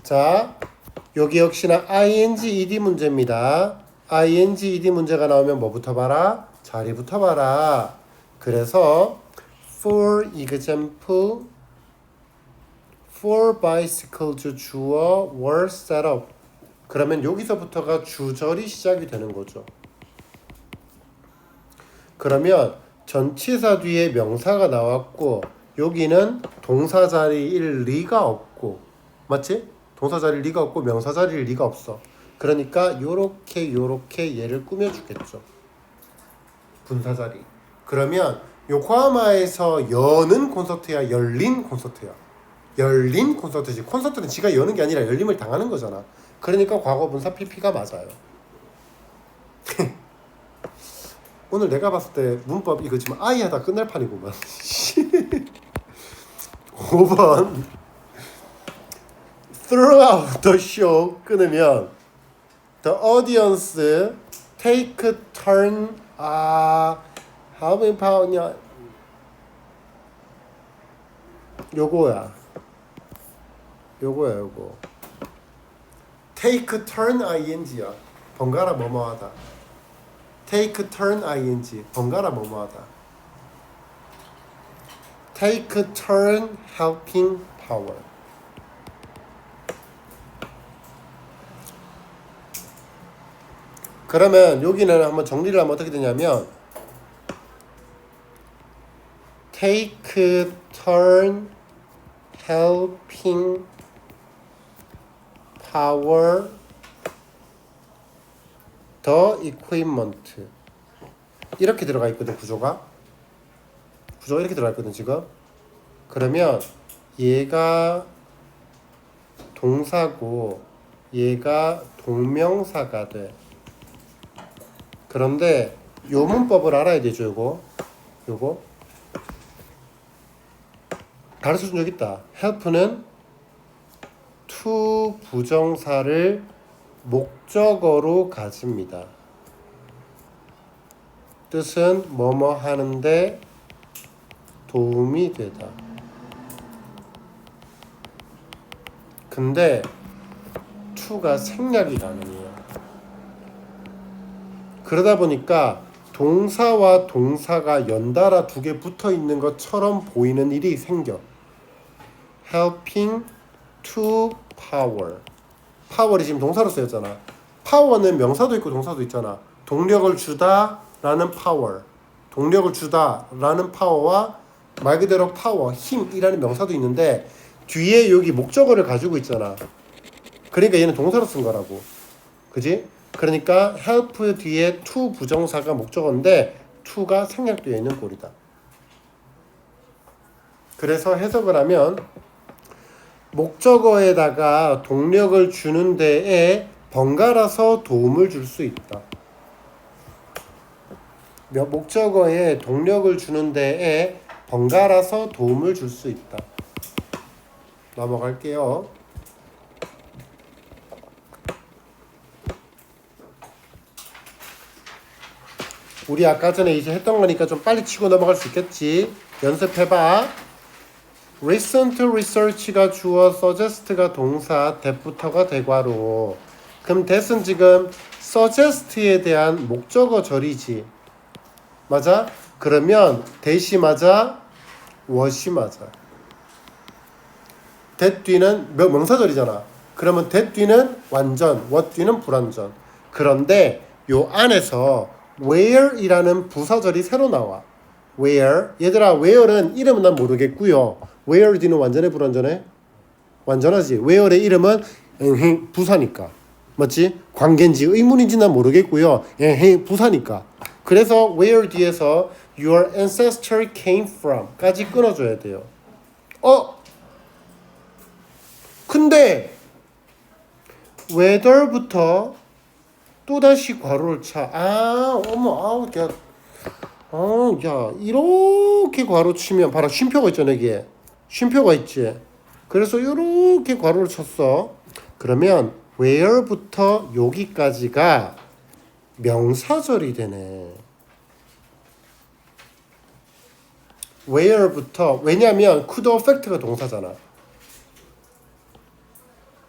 자, 여기 역시나 ing, ed 문제입니다. ing, ed 문제가 나오면 뭐부터 봐라? 자리부터 봐라. 그래서 for example, four bicycles 주어 were set up. 그러면 여기서부터가 주절이 시작이 되는 거죠. 그러면 전치사 뒤에 명사가 나왔고 여기는 동사 자리일 리가 없고, 맞지? 동사 자리일 리가 없고 명사 자리일 리가 없어. 그러니까 요렇게 얘를 꾸며주겠죠. 분사 자리. 그러면 요코하마에서 여는 콘서트야, 열린 콘서트야? 열린 콘서트지. 콘서트는 지가 여는 게 아니라 열림을 당하는 거잖아. 그러니까 과거 분사 PP가 맞아요. 오늘 내가 봤을 때 문법 이거 지금 아이 하다 끝날 판이구만. 5번 Throughout the show 끊으면 The audience take turn how many pound냐 요거 take turn ing야. 번갈아 뭐뭐하다. take turn ing 번갈아 뭐뭐하다. take turn helping power. 그러면 여기는 한번 정리를 하면 어떻게 되냐면 take turn helping power the equipment 이렇게 들어가 있거든. 구조가 이렇게 들어가 있거든 지금. 그러면 얘가 동사고 얘가 동명사가 돼. 그런데 요 문법을 알아야 되죠. 요거 가르쳐준 적 있다. help는 to 부정사를 목적어로 가집니다. 뜻은 뭐뭐 하는데 도움이 되다. 근데 to가 생략이 가능해요. 그러다 보니까 동사와 동사가 연달아 두 개 붙어 있는 것처럼 보이는 일이 생겨. helping to power. power이 지금 동사로 쓰였잖아. power는 명사도 있고 동사도 있잖아. 동력을 주다 라는 power. 동력을 주다 라는 power와 말 그대로 power, 힘이라는 명사도 있는데 뒤에 여기 목적어를 가지고 있잖아. 그러니까 얘는 동사로 쓴 거라고. 그지? 그러니까 help 뒤에 to 부정사가 목적어인데 to가 생략되어 있는 꼴이다. 그래서 해석을 하면 목적어에다가 동력을 주는 데에 번갈아서 도움을 줄 수 있다. 목적어에 동력을 주는 데에 번갈아서 도움을 줄 수 있다. 넘어갈게요. 우리 아까 전에 이제 했던 거니까 좀 빨리 치고 넘어갈 수 있겠지. 연습해봐. recent research가 주어, suggest가 동사, that부터가 대괄호. 그럼 that은 지금 suggest에 대한 목적어 절이지. 맞아? 그러면 that이 맞아? what이 맞아? that 뒤는 명사절이잖아. 그러면 that 뒤는 완전, what 뒤는 불완전. 그런데 요 안에서 where이라는 부사절이 새로 나와. where. 얘들아, where는 이름은 난 모르겠고요. where 뒤는 완전해, 불완전해? 완전하지. where의 이름은 부사니까. 맞지? 관계인지 의문인지 난 모르겠고요. 부사니까. 그래서 where 뒤에서 your ancestor came from 까지 끊어줘야 돼요. 근데 whether부터 또다시 괄호를 차. 어머, 야, 이렇게 괄호 치면 봐라, 쉼표가 있잖아, 여기에. 쉼표가 있지. 그래서 이렇게 괄호를 쳤어. 그러면 where부터 여기까지가 명사절이 되네. where부터, 왜냐면 could affect가 동사잖아.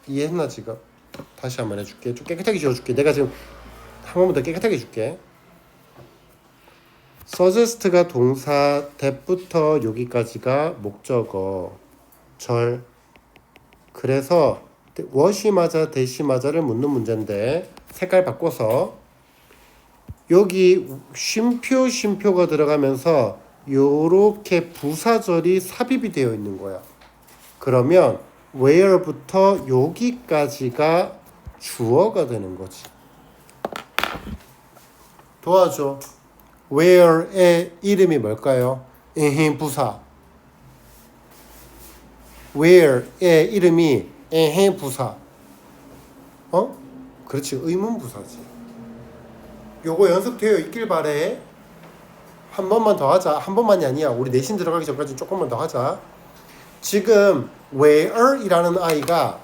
이해했나 지금? 다시 한번 해줄게. 좀 깨끗하게 지워줄게. 내가 지금 한 번만 더 깨끗하게 해줄게. suggest가 동사, that부터 여기까지가 목적어, 절. 그래서 what이 맞아, that이 맞아를 묻는 문제인데 색깔 바꿔서 여기 쉼표가 들어가면서 요렇게 부사절이 삽입이 되어 있는 거야. 그러면 where부터 여기까지가 주어가 되는 거지. 도와줘. where의 이름이 뭘까요? 부사. where의 이름이 부사. 그렇지. 의문부사지. 요거 연습되어 있길 바래. 한 번만 더 하자. 한 번만이 아니야. 우리 내신 들어가기 전까지 조금만 더 하자. 지금 where이라는 아이가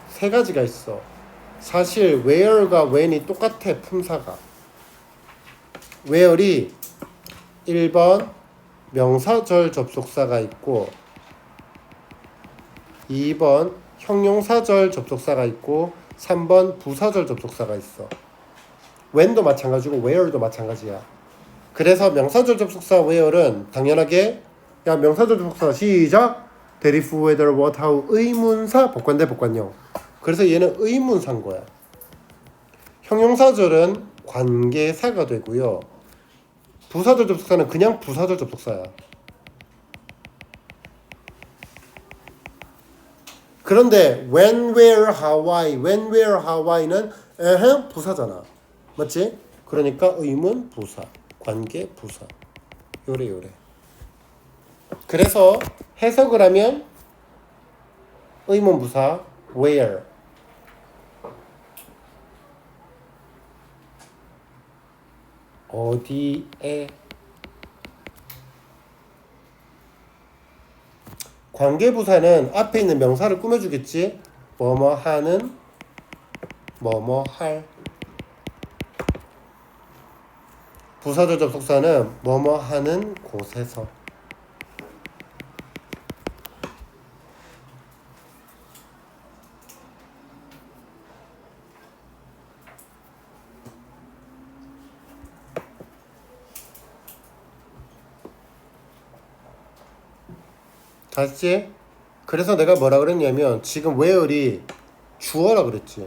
세 가지가 있어. 사실 where가 when이 똑같아. 품사가. where이 1번 명사절 접속사가 있고 2번 형용사절 접속사가 있고 3번 부사절 접속사가 있어. when도 마찬가지고 where도 마찬가지야. 그래서 명사절 접속사 where는 당연하게 명사절 접속사 시작 that if whether what how 의문사 복관대 복관형. 그래서 얘는 의문사인 거야. 형용사절은 관계사가 되고요. 부사절 접속사는 그냥 부사절 접속사야. 그런데 when, where, how, why는 부사잖아. 맞지? 그러니까 의문 부사, 관계 부사. 요래. 그래서 해석을 하면 의문 부사 where. 어디에. 관계부사는 앞에 있는 명사를 꾸며주겠지. 뭐뭐 하는, 뭐뭐 할. 부사절 접속사는 뭐뭐 하는 곳에서. 다시. 그래서 내가 뭐라 그랬냐면 지금 where이 주어라 그랬지.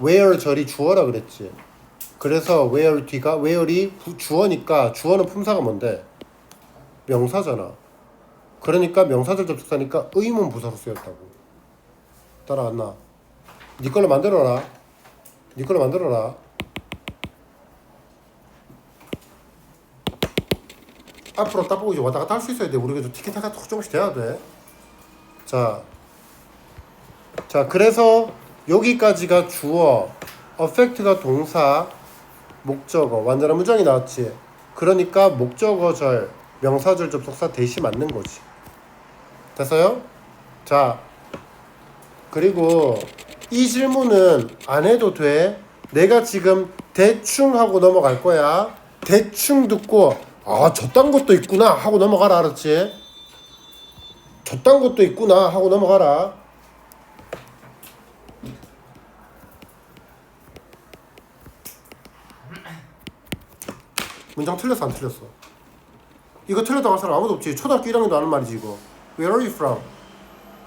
where 절이 주어라 그랬지. 그래서 where 뒤가 where이 주어니까 주어는 품사가 뭔데? 명사잖아. 그러니까 명사절 접속사니까 의문 부사로 쓰였다고. 따라왔나? 네 걸로 만들어라. 앞으로 딱 보고 이제 왔다 갔다 할 수 있어야 돼. 우리가 좀 티켓타가 조금씩 돼야 돼. 자, 그래서 여기까지가 주어, affect가 동사, 목적어, 완전한 문장이 나왔지. 그러니까 목적어절, 명사절 접속사 대시 맞는 거지. 됐어요? 자, 그리고 이 질문은 안 해도 돼. 내가 지금 대충 하고 넘어갈 거야. 대충 듣고 아 저딴 것도 있구나 하고 넘어가라. 알았지? 저딴 것도 있구나 하고 넘어가라. 문장 틀렸어 안 틀렸어? 이거 틀렸다고 할 사람 아무도 없지. 초등학교 1학년도 아는 말이지 이거. Where are you from?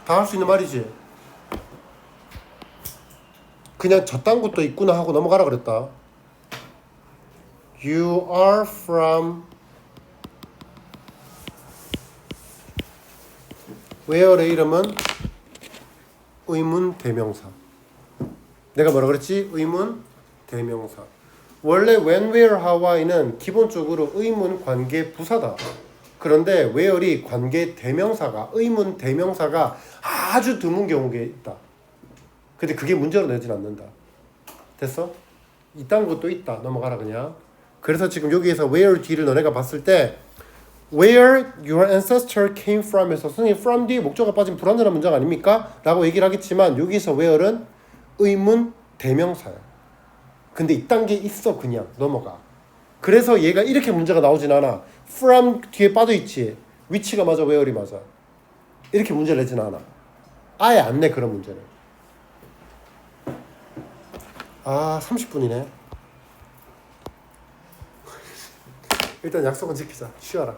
다 할 수 있는 말이지. 그냥 저딴 것도 있구나 하고 넘어가라 그랬다. You are from where의 이름은 의문 대명사. 내가 뭐라 그랬지? 의문 대명사. 원래 when, where, how와는 기본적으로 의문 관계 부사다. 그런데 where이 관계 대명사가 의문 대명사가 아주 드문 경우가 있다. 근데 그게 문제로 내진 않는다. 됐어? 이딴 것도 있다. 넘어가라 그냥. 그래서 지금 여기에서 where 뒤를 너네가 봤을 때 where your ancestor came from 에서 선생님 from 뒤에 목적어가 빠진 불완전한 문장 아닙니까? 라고 얘기를 하겠지만 여기서 where는 의문 대명사야. 근데 이딴 게 있어. 그냥 넘어가. 그래서 얘가 이렇게 문제가 나오진 않아. from 뒤에 빠져있지. 위치가 맞아 where이 맞아. 이렇게 문제를 내진 않아. 아예 안 내 그런 문제를. 아 30분이네. 일단 약속은 지키자. 쉬어라.